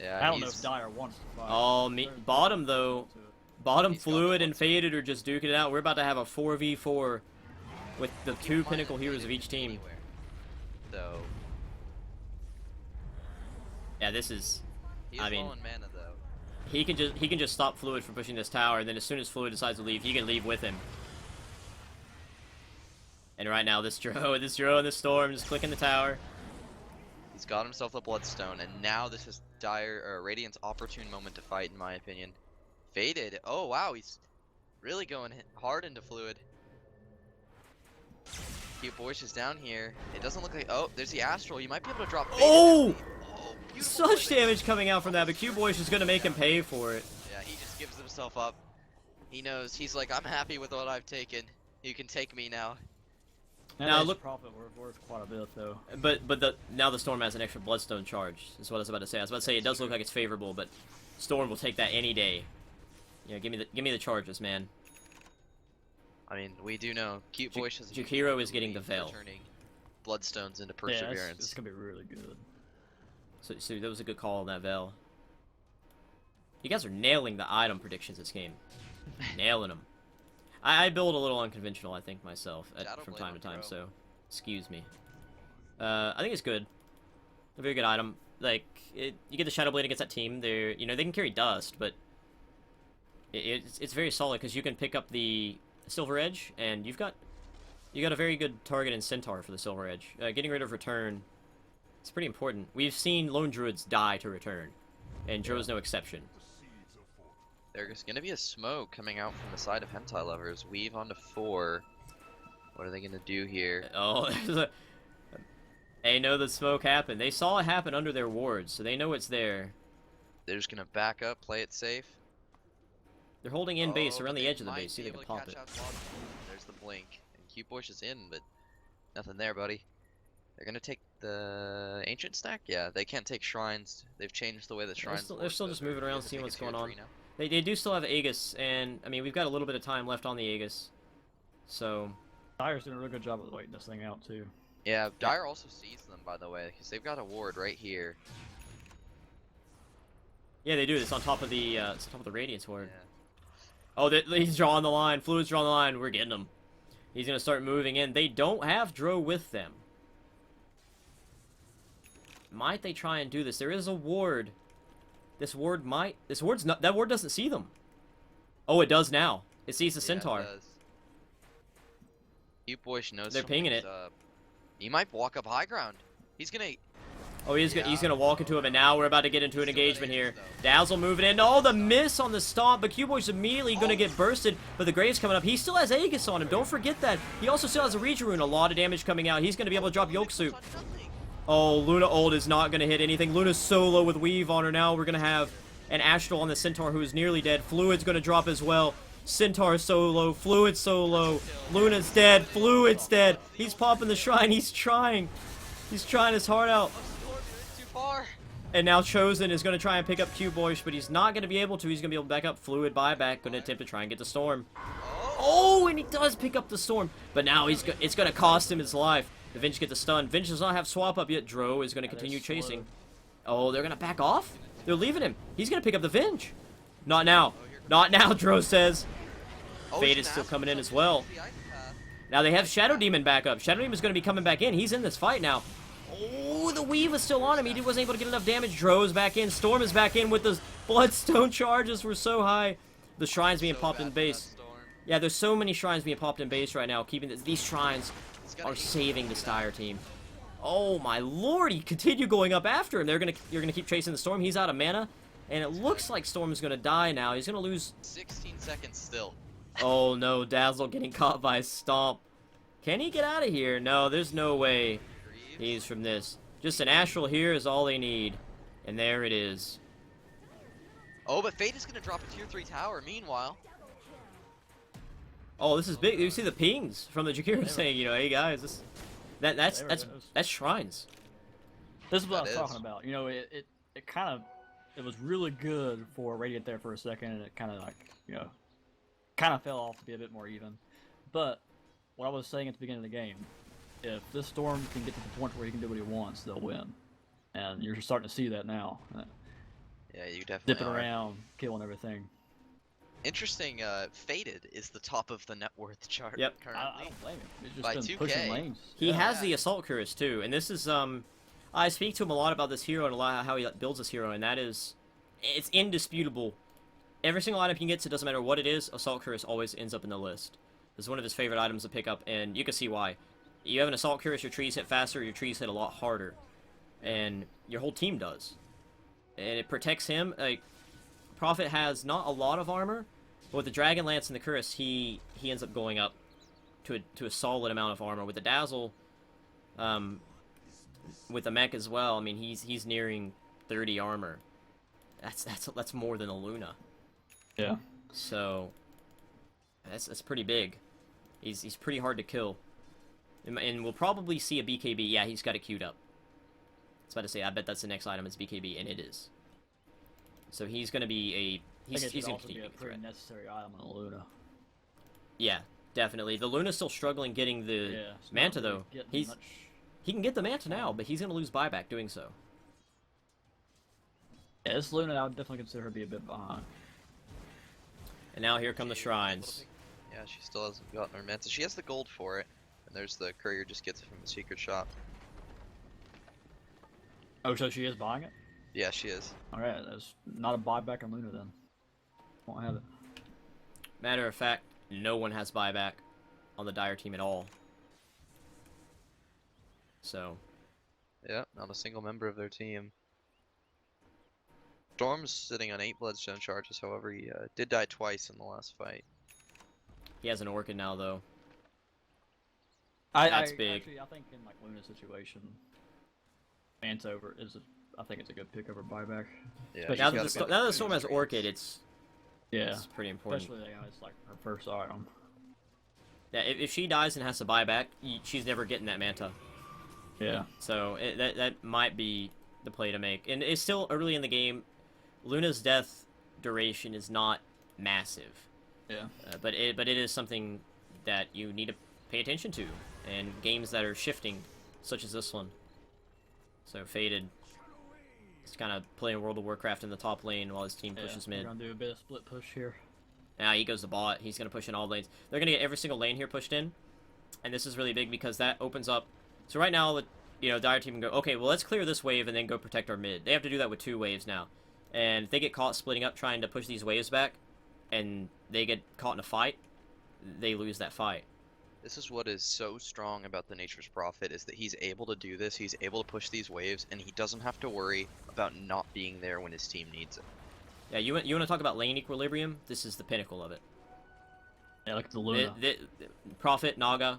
Yeah, I don't know he's- if Dire wants to fight. Oh, They're- bottom though. to it. Bottom He's got Fluid the and Faded are just duking it out. We're about to have a 4v4 with the Keep in two mind pinnacle that heroes Faded of each can team. anywhere. So Yeah, this is. he's I mean, low on mana though. he can just stop Fluid from pushing this tower, and then as soon as Fluid decides to leave, he can leave with him. And right now, this Dro and this Storm just clicking the tower. He's got himself a Bloodstone, and now this is Radiant's opportune moment to fight, in my opinion. Faded. Oh wow, he's really going hard into Fluid. Cute Boyish is down here. It doesn't look like. Oh, there's the Astral. You might be able to drop. Faded. Oh! Oh, beautiful Such play. damage coming out from that, but Q-Boyish is gonna make him pay for it. Yeah, he just gives himself up. He knows. He's like, I'm happy with what I've taken. You can take me now. Now His look- profit worth quite a bit though. But now the Storm has an extra Bloodstone charge. Is what I was about to say. I was about to say it does look like it's favorable, but Storm will take that any day. Yeah, give me the charges, man. I mean, we do know Cute Boyish has. a huge Jakiro is getting the ability for Veil. turning Bloodstones into Yeah, Perseverance. it's gonna be really good. So that was a good call on that Veil. You guys are nailing the item predictions this game. Nailing them. I build a little unconventional, I think, myself from Shadowblade time to on time, Pro. so excuse me. I think it's good. A very good item. Like, you get the Shadowblade against that team. They can carry Dust, but it's very solid because you can pick up the Silver Edge, and you got a very good target in Centaur for the Silver Edge. Getting rid of Return, it's pretty important. We've seen Lone Druids die to Return, and Dro's no exception. There's gonna be a smoke coming out from the side of Hentai Lovers. Weave onto 4. What are they gonna do here? Oh, they know the smoke happened. They saw it happen under their wards, so they know it's there. They're just gonna back up, play it safe. They're holding in base Oh, around but the they edge of the might base. See be if they able can to pop it. catch out Log. There's the blink. And Cute Boyish is in, but nothing there, buddy. They're gonna take the ancient stack? Yeah, they can't take shrines. They've changed the way the shrines They're work, still so just moving they're around, gonna seeing take a what's tier going on. 3 now. They do still have Aegis, and I mean we've got a little bit of time left on the Aegis, so Dyer's doing a really good job of waiting this thing out too. Yeah, Dire also sees them, by the way, because they've got a ward right here. yeah they do. It's on top of the Radiance ward. Yeah. Oh, he's drawing the line. Fluid's drawing the line. We're getting him. He's gonna start moving in. They don't have Dro with them. Might they try and do this? There is a ward. That ward doesn't see them. Oh, it does now. It sees the Centaur. Yeah, it does. Cute Boyish knows They're pinging something's up. He might walk up high ground. He's gonna. Oh, he's gonna walk into him, and now we're about to get into an Still got engagement Aegis, here. though. Dazzle moving in. Oh, the miss on the stomp, but Q-Boy's immediately gonna get bursted, but the Grave's coming up. He still has Aegis on him, don't forget that. He also still has a Regen Rune, a lot of damage coming out. He's gonna be able to drop Yolk Soup. Oh, Luna ult is not gonna hit anything. Luna's solo with Weave on her now. We're gonna have an Astral on the Centaur who is nearly dead. Fluid's gonna drop as well. Centaur solo, Fluid solo, Luna's dead, Fluid's dead. He's popping the shrine, he's trying his heart out. Too far. And now Chosen is going to try and pick up Q-Boyish, but he's not going to be able to. He's going to be able to back up. Fluid buyback, going to attempt to try and get the Storm. Oh, and he does pick up the Storm. But now it's going to cost him his life. The Vinge get the stun. Vinge does not have swap up yet. Dro is going to continue they're slow. chasing. Oh, they're going to back off? They're leaving him. He's going to pick up the Vinge. Not now. Not now, Dro says. Oh, Fade he's is gonna still ask coming in himself as well. to use the ice path. Now they have Shadow Demon back up. Shadow Demon is going to be coming back in. He's in this fight now. Oh, the Weave is still on him. He wasn't able to get enough damage. Dro's back in. Storm is back in with the Bloodstone charges were so high. The shrines being So popped bad in for base. that Storm. Yeah, there's so many shrines being popped in base right now. Keeping these shrines He's gonna are hate saving the that. Styre team. Oh my lord, he continued going up after him. You're gonna keep chasing the Storm. He's out of mana. And it looks like Storm is gonna die now. He's gonna lose. 16 seconds still. Oh no, Dazzle getting caught by a Stomp. Can he get out of here? No, there's no way Greaves. he's from this. Just an Astral here is all they need. And there it is. Oh, but Fate is gonna drop a tier 3 tower. Meanwhile, Oh, this is big. You see the pings from the Jakiro saying, hey guys, that's There it is. that's shrines. This is what I was That talking is. about. You know, it kind of, it was really good for Radiant there for a second, and it kind of like, kind of fell off to be a bit more even. But what I was saying at the beginning of the game, if this Storm can get to the point where he can do what he wants, they'll win. And you're starting to see that now. yeah, you definitely Dipping are. around, killing everything. Interesting. Faded is the top of the net worth chart Yep. I currently. don't blame him. He's just By been 2K. pushing lanes. He Yeah. has the Assault Cuirass too, and this is I speak to him a lot about this hero and a lot how he builds this hero, and that is, it's indisputable. Every single item he gets, it doesn't matter what it is, Assault Cuirass always ends up in the list. This is one of his favorite items to pick up, and you can see why. You have an Assault Cuirass, your trees hit faster, your trees hit a lot harder, and your whole team does. And it protects him. Like, Prophet has not a lot of armor, but with the Dragon Lance and the Cuirass, he ends up going up to a solid amount of armor. With the Dazzle, with the mech as well, I mean, he's nearing 30 armor. That's more than a Luna. Yeah. So that's pretty big. He's pretty hard to kill. And we'll probably see a BKB. Yeah, he's got it queued up. I was about to say, I bet that's the next item is BKB, and it is. So he's going to be I think it he's should going also to be be a a big pretty threat. necessary item on Luna. Yeah, definitely. The Luna's still struggling getting the Yeah. it's not Manta, really though. getting much- He can get the Manta now, but he's going to lose buyback doing so. Yeah, this Luna, I would definitely consider her to be a bit behind. And now here come the She- shrines. Yeah, she still hasn't gotten her Manta. She has the gold for it, and there's the courier just gets it from the secret shop. Oh, so she is buying it? Yeah, she is. Alright, that's not a buyback on Luna then. Won't have it. Matter of fact, no one has buyback on the Dire team at all. So, Yeah, not a single member of their team. Storm's sitting on 8 bloodstone charges, however, he did die twice in the last fight. he has an Orchid now, though. I That's big. Actually, I think in like Luna's situation, Manta over is I think it's a good pick over buyback. Yeah, Especially Now she's that, gotta now that be the Storm has Orchid, it's Yeah, pretty important. especially it's like her first item. Yeah, if she dies and has to buy back, she's never getting that Manta. Yeah. So that might be the play to make. And it's still early in the game. Luna's death duration is not massive, Yeah. but it is something that you need to pay attention to. And games that are shifting, such as this one. So Faded is kind of playing World of Warcraft in the top lane while his team pushes We're mid. gonna do a bit of split push here. Now he goes to bot. He's going to push in all lanes. They're going to get every single lane here pushed in. And this is really big because that opens up. So right now, Dire team can go, okay, well, let's clear this wave and then go protect our mid. They have to do that with 2 waves now. And if they get caught splitting up trying to push these waves back and they get caught in a fight, they lose that fight. This is what is so strong about the Nature's Prophet, is that he's able to do this, he's able to push these waves, and he doesn't have to worry about not being there when his team needs it. Yeah, you want to talk about lane equilibrium? This is the pinnacle of it. Yeah, like the Luna. Prophet, Naga.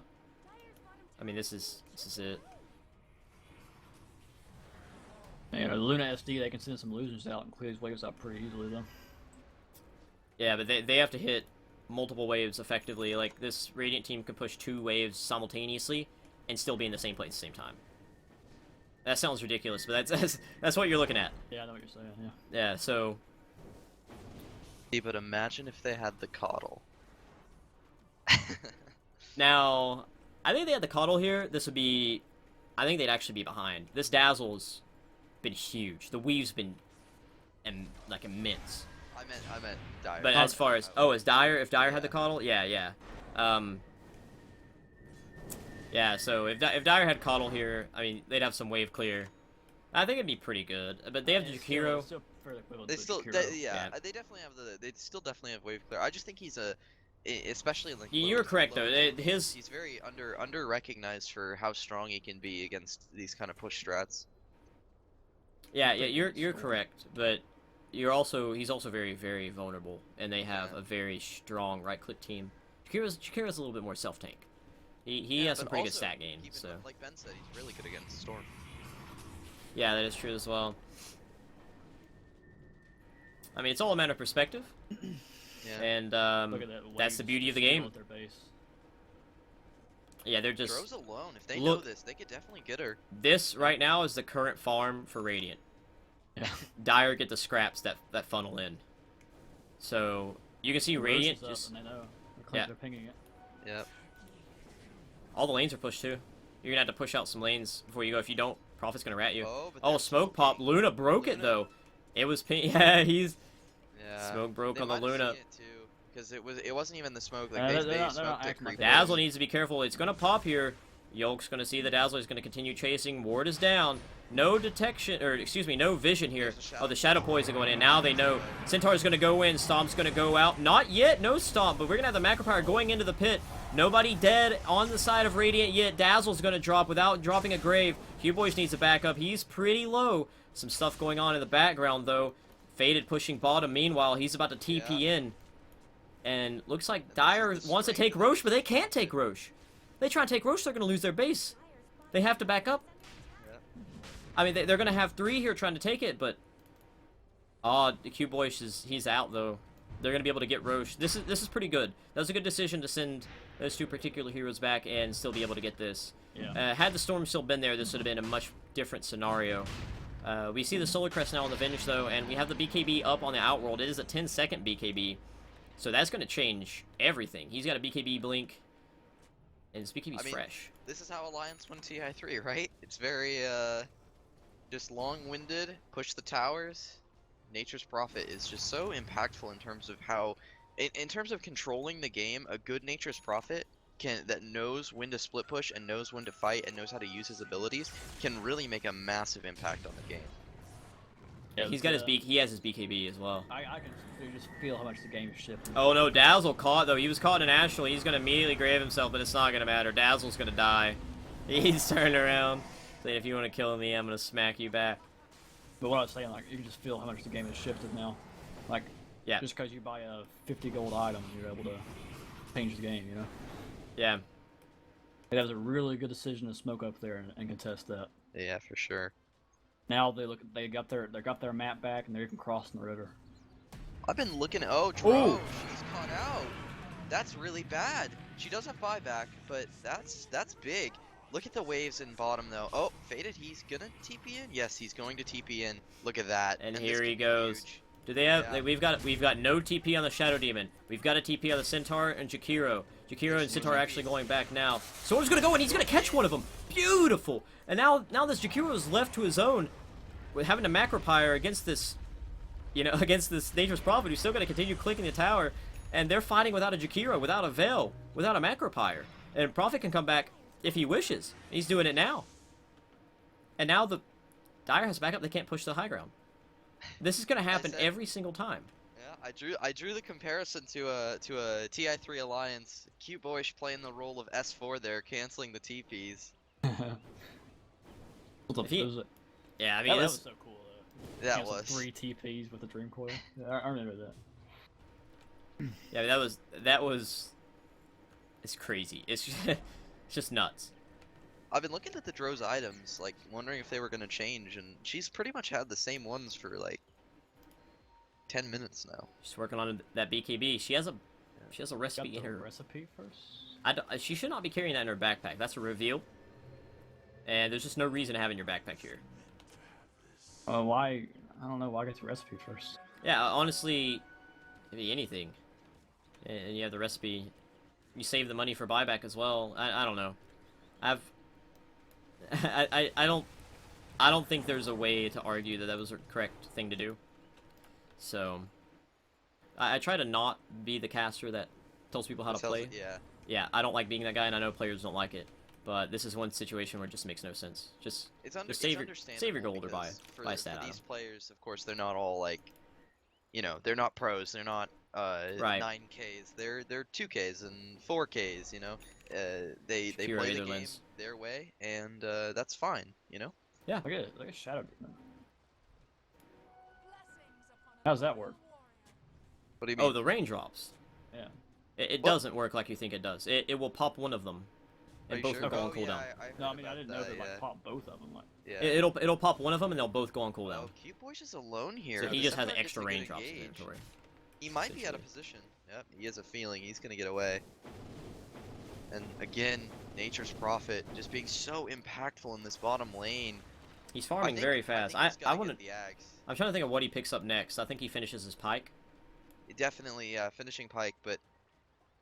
I mean, this is it. Yeah, the Luna SD, they can send some losers out and clear these waves out pretty easily though. Yeah, but they have to hit multiple waves effectively. Like, this Radiant team can push 2 waves simultaneously and still be in the same place at the same time. That sounds ridiculous, but that's what you're looking at. Yeah, I know what you're saying. Yeah. Yeah, so See, but imagine if they had the Coddle. now I think they had the Coddle here. I think they'd actually be behind. This Dazzle's been huge. The weave's been immense. I meant Dire. But as far as if Dire had the Coddle, yeah. Yeah, so if Dire had Coddle here, I mean, they'd have some wave clear. I think it'd be pretty good. But they have It's Jakiro. still fairly equivalent They to still, Jakiro. Yeah. they definitely have they still definitely have wave clear. I just think he's especially in like. You're correct though. His He's very under recognized for how strong he can be against these kind of push strats. yeah, you're correct, but he's also very, very vulnerable, and they have Yeah. a very strong right click team. Jakira's a little bit more self tank. He Yeah, has some but pretty good also, stat gain. even So like Ben said, he's really good against Storm. yeah, that is true as well. I mean, it's all a matter of perspective, Yeah. and Look at that that's the waves beauty of the still game. at their base. Yeah, they're just Dro's alone. If they look- know this, they could definitely get her. this right now is the current farm for Radiant. Yeah. Dire get the scraps that funnel in. So you can see Radiant Rosh is just up and they know. Yeah. They're pinging it. Yep. all the lanes are pushed too. You're gonna have to push out some lanes before you go. If you don't, Prophet's gonna rat you. Oh, but Oh, they're smoke pop. smoking. Luna broke it Luna. though. It was pink. Yeah, he's Yeah. smoke broke They on the might have Luna. seen it, too. because it wasn't even the smoke. Like they're they not smoked it acting like creepy. they Dazzle needs to be careful. It's going to pop here. Yolk's going to see the Dazzler is going to continue chasing. Ward is down. No detection, or excuse me, no vision here. Oh, the Shadow Poison going in. Now they know. Centaur's going to go in. Stomp's going to go out. Not yet. No Stomp, but we're going to have the Macropyre going into the pit. Nobody dead on the side of Radiant yet. Dazzle's going to drop without dropping a grave. Q-Boys needs to back up. He's pretty low. Some stuff going on in the background, though. Faded pushing bottom. Meanwhile, he's about to TP in. And looks like Dire wants to take Roche, but they can't take Roche. They try and take Roche, they're going to lose their base. They have to back up. I mean, they're going to have 3 here trying to take it, but... Oh, the Q-Boys, he's out, though. They're going to be able to get Roche. This is pretty good. That was a good decision to send those 2 particular heroes back and still be able to get this. Yeah. Had the Storm still been there, this would have been a much different scenario. We see the Solar Crest now on the Vintage, though, and we have the BKB up on the Outworld. It is a 10-second BKB, so that's going to change everything. He's got a BKB blink, and his BKB's fresh. This is how Alliance won TI3, right? It's very, just long-winded, push the towers. Nature's Prophet is just so impactful in terms of how, in terms of controlling the game, a good Nature's Prophet that knows when to split push and knows when to fight and knows how to use his abilities can really make a massive impact on the game. Yeah, he's got he has his BKB as well. I can just feel how much the game is shifting. Oh no, Dazzle caught though. He was caught in Astral. He's gonna immediately grave himself, but it's not gonna matter. Dazzle's gonna die. He's turning around, saying, "If you want to kill me, I'm gonna smack you back." But what I was saying, like, you can just feel how much the game has shifted now. Like, yeah, just because you buy a 50 gold item, you're able to change the game, you know? Yeah. That was a really good decision to smoke up there and contest that. Yeah, for sure. Now they got their map back and they can cross in the river. I've been looking at Dro, she's caught out. That's really bad. She does have buyback, but that's big. Look at the waves in bottom though. Oh, Faded, he's gonna TP in? Yes, he's going to TP in. Look at that. And here he goes. Huge. Do they have? Yeah. We've got no TP on the Shadow Demon. We've got a TP on the Centaur and Jakiro. Jakiro and Centaur are actually going back now. Sword's gonna go and he's gonna catch one of them. Beautiful. And now this Jakiro is left to his own, with having a Macropyre against this, against this Nature's Prophet who's still gonna continue clicking the tower, and they're fighting without a Jakiro, without a Veil, without a Macropyre. And Prophet can come back if he wishes. He's doing it now. And now the Dire has backup. They can't push the high ground. This is gonna happen every single time. Yeah, I drew the comparison to a TI3 Alliance. Cute Boyish playing the role of S4 there, canceling the TPs. Yeah, I mean that was so cool though. That was 3 TPs with the Dream Coil. Yeah, I remember that. Yeah, that was. It's crazy. It's just nuts. I've been looking at the Dro's items, like wondering if they were gonna change, and she's pretty much had the same ones for like 10 minutes now. She's working on that BKB. She has a recipe in her recipe first. She should not be carrying that in her backpack. That's a reveal. And there's just no reason to have it in your backpack here. Why? I don't know. Why get the recipe first? Yeah, honestly, maybe anything. And you have the recipe. You save the money for buyback as well. I don't know. I don't think there's a way to argue that was a correct thing to do. So, I try to not be the caster that tells people how to play. Yeah, I don't like being that guy, and I know players don't like it. But this is one situation where it just makes no sense. Just save your gold or buy a stat for these players, of course, they're not all like, they're not pros. They're not 9Ks. They're 2Ks and 4Ks. They play the game their way, and that's fine. Yeah. Look at Shadow Demon. How's that work? What do you mean? Oh, the raindrops. Yeah. It doesn't work like you think it does. It will pop one of them, and both will go on cooldown. No, I mean I didn't know that like pop both of them. Like. Yeah. It'll pop one of them, and they'll both go on cooldown. Oh, Cute Boyish is alone here. So he just has extra raindrops in inventory. He might be out of position. Yep, he has a feeling he's gonna get away. And again, Nature's Prophet just being so impactful in this bottom lane. He's farming very fast. I want to. The Ags. I'm trying to think of what he picks up next. I think he finishes his Pike. Definitely, finishing Pike, but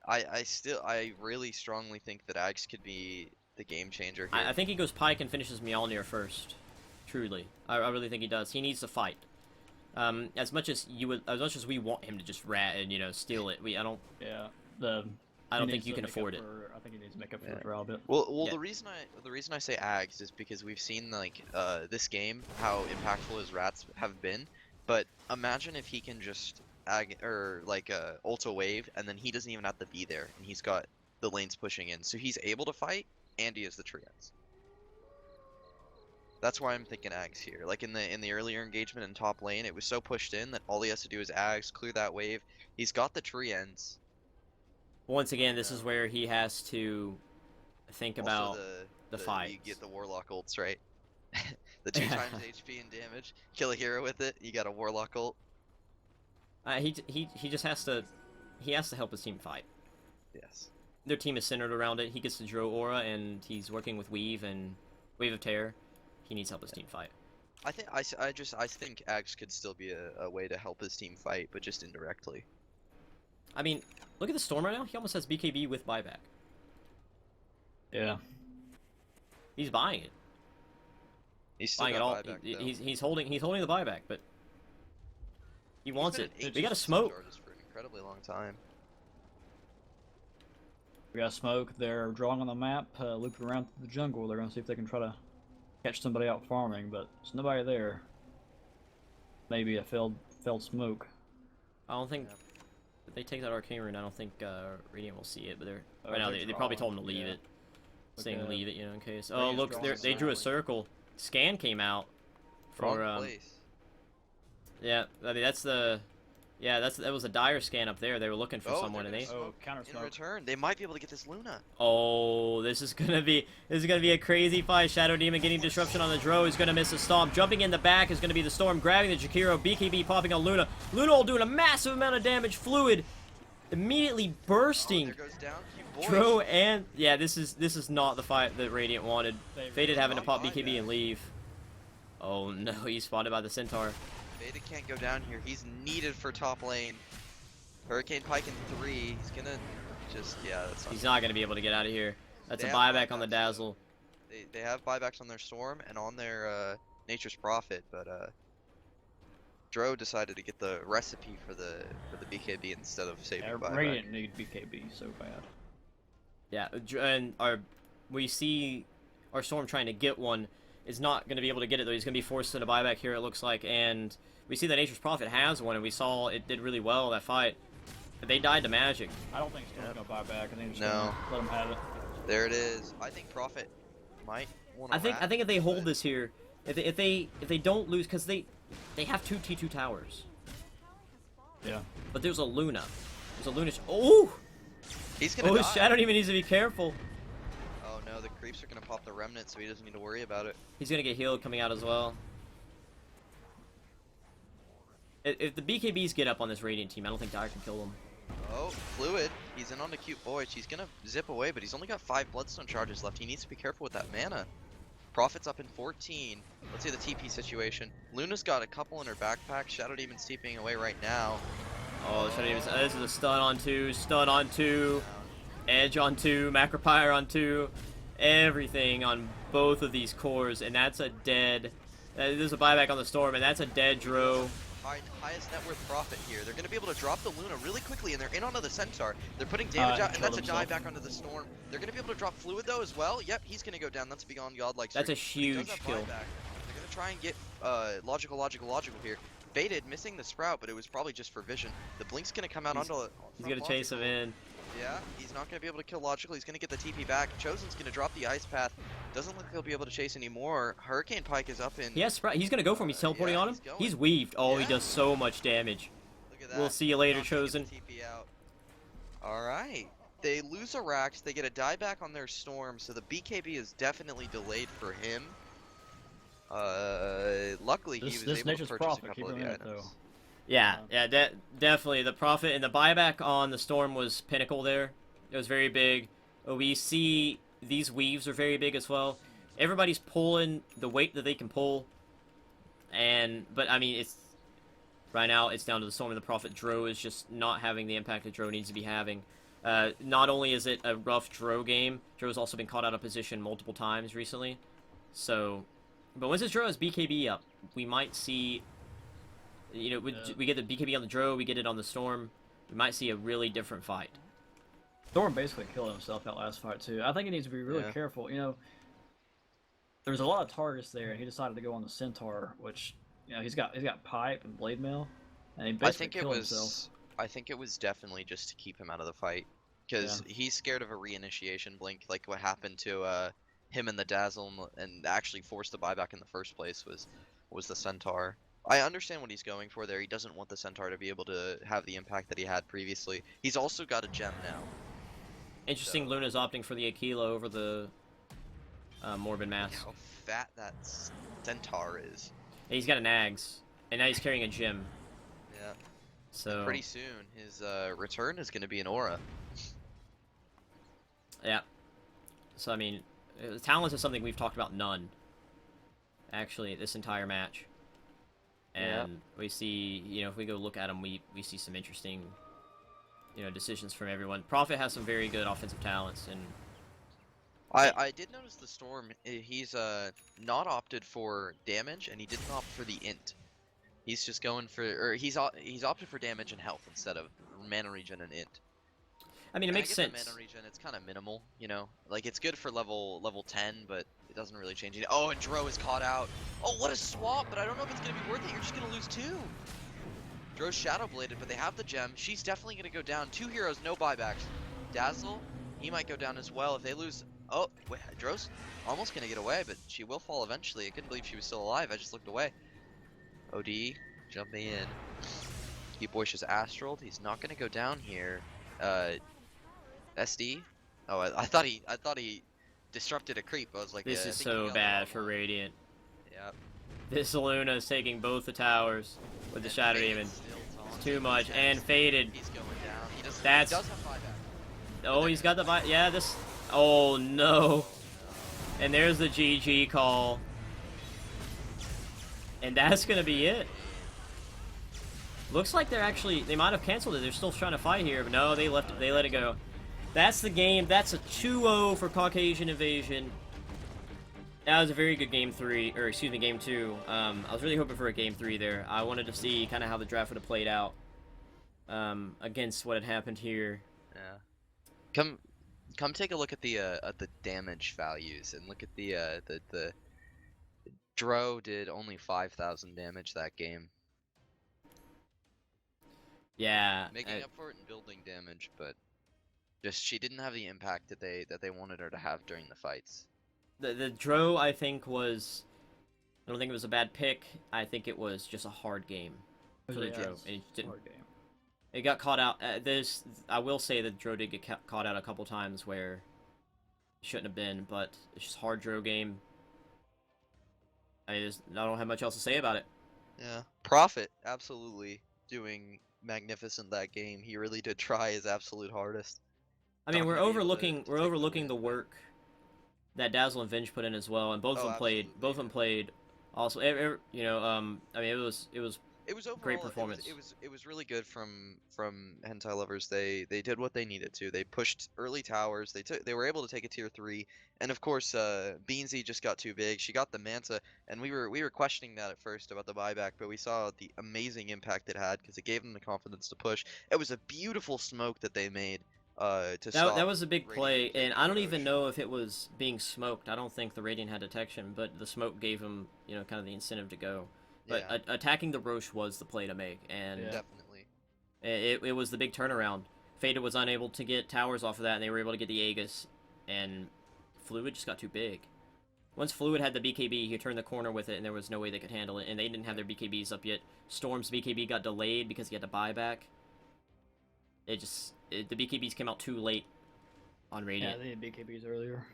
I really strongly think that Ags could be the game changer here. I think he goes Pike and finishes Mjolnir first. Truly, I really think he does. He needs to fight. As much as we want him to just rat and steal it, Yeah. I He don't think needs you to can make up afford it. I think he needs to make up for Yeah. it for a bit. Well, Yeah. the reason I say Ags is because we've seen like this game how impactful his rats have been, but imagine if he can just ult a wave and then he doesn't even have to be there and he's got the lanes pushing in, so he's able to fight and he has the treants. That's why I'm thinking Ags here. Like in the earlier engagement in top lane, it was so pushed in that all he has to do is Ags, clear that wave. He's got the tree ends. Once again, this is Yeah. where he has to think Also about You the fight. get the warlock ults, right? The 2 times HP and damage. Kill a hero with it, you got a warlock ult. He just has to help his team fight. Yes. Their team is centered around it. He gets the Dro aura, and he's working with Weave and Wave of Terror. He needs help his team fight. I think I think Axe could still be a way to help his team fight, but just indirectly. I mean, look at the Storm right now. He almost has BKB with buyback. Yeah. He's buying it. He's still Buying it got all. buyback, though. He's holding the buyback, but he He's wants been it. an We got to Aegis smoke. artist for an incredibly long time. We got smoke. They're drawing on the map, looping around through the jungle. They're gonna see if they can try to catch somebody out farming, but there's nobody there. Maybe a failed smoke. I don't think Yeah. if they take that Arcane Rune. I don't think Radiant will see it, but they're Oh, right now. they're They probably told him to drawing, leave yeah. it, saying at- leave it, in case. Oh, Radiant's look, drawing they drew a silently. circle. Scan came out Wrong for place. yeah. I mean that was a dire scan up there. They were looking for Oh, someone, they're and they. gonna Oh, smoke counter In smoke. return, they might be able to get this Luna. Oh, this is gonna be a crazy fight. Shadow Demon getting disruption on the Dro is gonna miss a stomp. Jumping in the back is gonna be the Storm, grabbing the Jakiro. BKB popping on Luna. Luna all doing a massive amount of damage. Fluid immediately Oh, bursting. there goes down. Cute boy. Dro and yeah, this is not the fight that Radiant wanted. They Faded having to really pop want BKB that. and leave. Oh no, he's spotted by the Centaur. Beta can't go down here. He's needed for top lane. Hurricane Pike in 3. He's gonna just that's He's not gonna be able to get out of here. That's They a have buyback on the buybacks, though. Dazzle. They have buybacks on their Storm and on their Nature's Prophet, but Dro decided to get the recipe for the BKB instead of saving Yeah, buyback. Radiant need BKB so bad. Yeah, and we see our Storm trying to get one is not going to be able to get it though. He's going to be forced into buyback here, it looks like, and we see that Nature's Prophet has one, and we saw it did really well that fight. But they died to magic. I don't think Storm's gonna buy back. I think just No. gonna let him have it. There it is. I think Prophet might want I think if they hold this here, if they don't lose, because they have two T2 towers, Yeah. but there's a Luna. There's a Luna. Oh, He's gonna oh, die. Shadow Demon needs to be careful. Oh no, the creeps are gonna pop the remnant, so he doesn't need to worry about it. He's gonna get healed coming out as well. If the BKBs get up on this Radiant team, I don't think Dire can kill them. Oh, Fluid. He's in on the cute boy. He's gonna zip away, but he's only got 5 Bloodstone charges left. He needs to be careful with that mana. Prophet's up in 14. Let's see the TP situation. Luna's got a couple in her backpack. Shadow Demon's TPing away right now. Oh, Shadow Demon. This is a stun on 2, stun on 2, Edge on 2, Macropyre on 2, everything on both of these cores, and that's a dead. There's a buyback on the Storm, and that's a dead Dro. Highest net worth Prophet here. They're going to be able to drop the Luna really quickly, and they're in onto the Centaur. They're putting damage out, and killed that's a dive himself. back onto the Storm. They're going to be able to drop Fluid, though, as well. Yep, he's going to go down. That's Beyond Godlike. That's a streak. But he does huge have kill. buyback. They're going to try and get logical here. Baited, missing the Sprout, but it was probably just for vision. The Blink's going to come out He's- onto He's gonna chase him in. Yeah, he's not going to be able to kill Logical. He's going to get the TP back. Chosen's going to drop the Ice Path. Doesn't look like he'll be able to chase anymore. Hurricane Pike is up in... He has Sprout. He's gonna go for him. He's teleporting Yeah, on him. he's going. He's weaved. Oh, he Yeah. does so much damage. Look at that. We'll see you later, Not gonna get Chosen. the TP out. Alright. They lose a Rax. They get a dieback on their Storm, so the BKB is definitely delayed for him. Luckily he was This able to Nature's purchase a Prophet, couple keep of him the in it, items. though. Yeah, definitely. The Prophet and the buyback on the Storm was pinnacle there. It was very big. We see these weaves are very big as well. Everybody's pulling the weight that they can pull. But I mean, it's right now it's down to the Storm and the Prophet. Dro is just not having the impact that Dro needs to be having. Not only is it a rough Dro game, Dro's also been caught out of position multiple times recently. So, but once this Dro has BKB up, we might see You know, Yeah. we get the BKB on the Dro, we get it on the Storm. We might see a really different fight. Thorn basically killed himself that last fight too. I think he needs to be really Yeah. careful. You know, there's a lot of targets there, and he decided to go on the Centaur, which he's got pipe and blade mail, and he I basically think it killed was. himself. I think it was definitely just to keep him out of the fight, because he's scared of a reinitiation blink, like what happened to him and the Dazzle, and actually forced the buyback in the first place was the Centaur. I understand what he's going for there. He doesn't want the Centaur to be able to have the impact that he had previously. He's also got a gem now. Interesting, So- Luna's opting for the Aquila over the Morbid Mass. How fat that Centaur is. And he's got an Ags, and now he's carrying a Gem. Yeah. So Pretty soon, his return is going to be an aura. yeah. So I mean, talents is something we've talked about none. Actually, this entire match. And we see, if we go look at them, we see some interesting, decisions from everyone. Prophet has some very good offensive talents, and I did notice the Storm. He's not opted for damage, and he didn't opt for the int. He's just going for, or he's opted for damage and health instead of mana regen and int. I mean, it And makes I get sense. The mana regen, it's kind of minimal, like it's good for level 10, but it doesn't really change it. Oh, and Dro is caught out. Oh, what a swap! But I don't know if it's gonna be worth it. You're just gonna lose 2. Dro's shadow bladed, but they have the gem. She's definitely gonna go down. 2 heroes, no buybacks. Dazzle, he might go down as well if they lose. Oh, wait, Dro's almost gonna get away, but she will fall eventually. I couldn't believe she was still alive. I just looked away. OD jumping in. Keep Boycious Astraled. He's not gonna go down here. SD. Oh, I thought he disrupted a creep. I was like, This I is think he so got the bad wrong for one. Radiant. Yep. This Luna is taking both the towers with the And Shadow Faded's Demon. still taunting. Too much. He's And next. Faded. He's going down. He does That's- have buyback. Oh, he's got the yeah, this. Oh no. And there's the GG call. And that's gonna be it. Looks like they might have canceled it. They're still trying to fight here, but no, they let it go. That's the game. That's a 2-0 for Caucasian Invasion. That was a very good game 3, or excuse me, game 2. I was really hoping for a game 3 there. I wanted to see kind of how the draft would have played out against what had happened here. Yeah. Come take a look at the damage values and look at the Dro did only 5,000 damage that game, Yeah. making up for it in building damage, but just she didn't have the impact that they wanted her to have during the fights. The Dro, I think, was... I don't think it was a bad pick. I think it was just a hard game for the Yeah, Dro. it's And a hard game. it got caught out. I will say that Dro did get caught out a couple times where it shouldn't have been, but it's just hard Dro game. I don't have much else to say about it. Yeah. Prophet absolutely doing magnificent that game. He really did try his absolute hardest. I mean, Not we're gonna be able to overlooking take we're the overlooking win, the but- work that Dazzle and Venge put in as well, and both of Oh, them played. absolutely, Both of them yeah. played. Also, I mean, it was It was overall Great performance. It was really good from Hentai Lovers. They did what they needed to. They pushed early towers. They were able to take a tier 3, and of course Beansy just got too big. She got the Manta, and we were questioning that at first about the buyback, but we saw the amazing impact it had because it gave them the confidence to push. It was a beautiful smoke that they made to stop. that was a big Radiant play, from and I don't taking even Roche. know if it was being smoked. I don't think the Radiant had detection, but the smoke gave him kind of the incentive to go. But Yeah, attacking the Roche was the play to make, and Yeah. definitely. it was the big turnaround. Faded was unable to get towers off of that, and they were able to get the Aegis, and Fluid just got too big. Once Fluid had the BKB, he turned the corner with it, and there was no way they could handle it, and they didn't have their BKBs up yet. Storm's BKB got delayed because he had to buy back. The BKBs came out too late on Yeah, Radiant. they had BKBs earlier.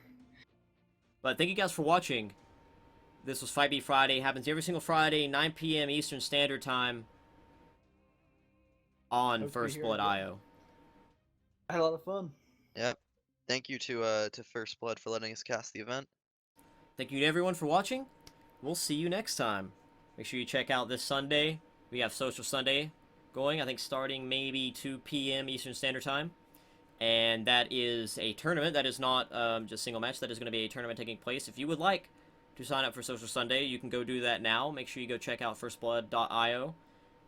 But thank you guys for watching. This was Fight Beat Friday. Happens every single Friday, 9 p.m. Eastern Standard Time on Hope to be First here Blood again. IO. I had a lot of fun. Yep. Thank you to First Blood for letting us cast the event. Thank you to everyone for watching. We'll see you next time. Make sure you check out this Sunday. We have Social Sunday going, I think starting maybe 2 p.m. Eastern Standard Time. And that is a tournament. That is not just single match. That is going to be a tournament taking place. If you would like to sign up for Social Sunday, you can go do that now. Make sure you go check out firstblood.io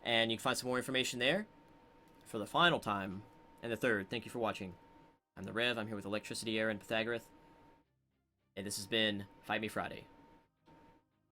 And you can find some more information there. For the final time, and the third, thank you for watching. I'm the Rev, I'm here with Electricity, Aaron, Pythagoras. And this has been Fight Me Friday.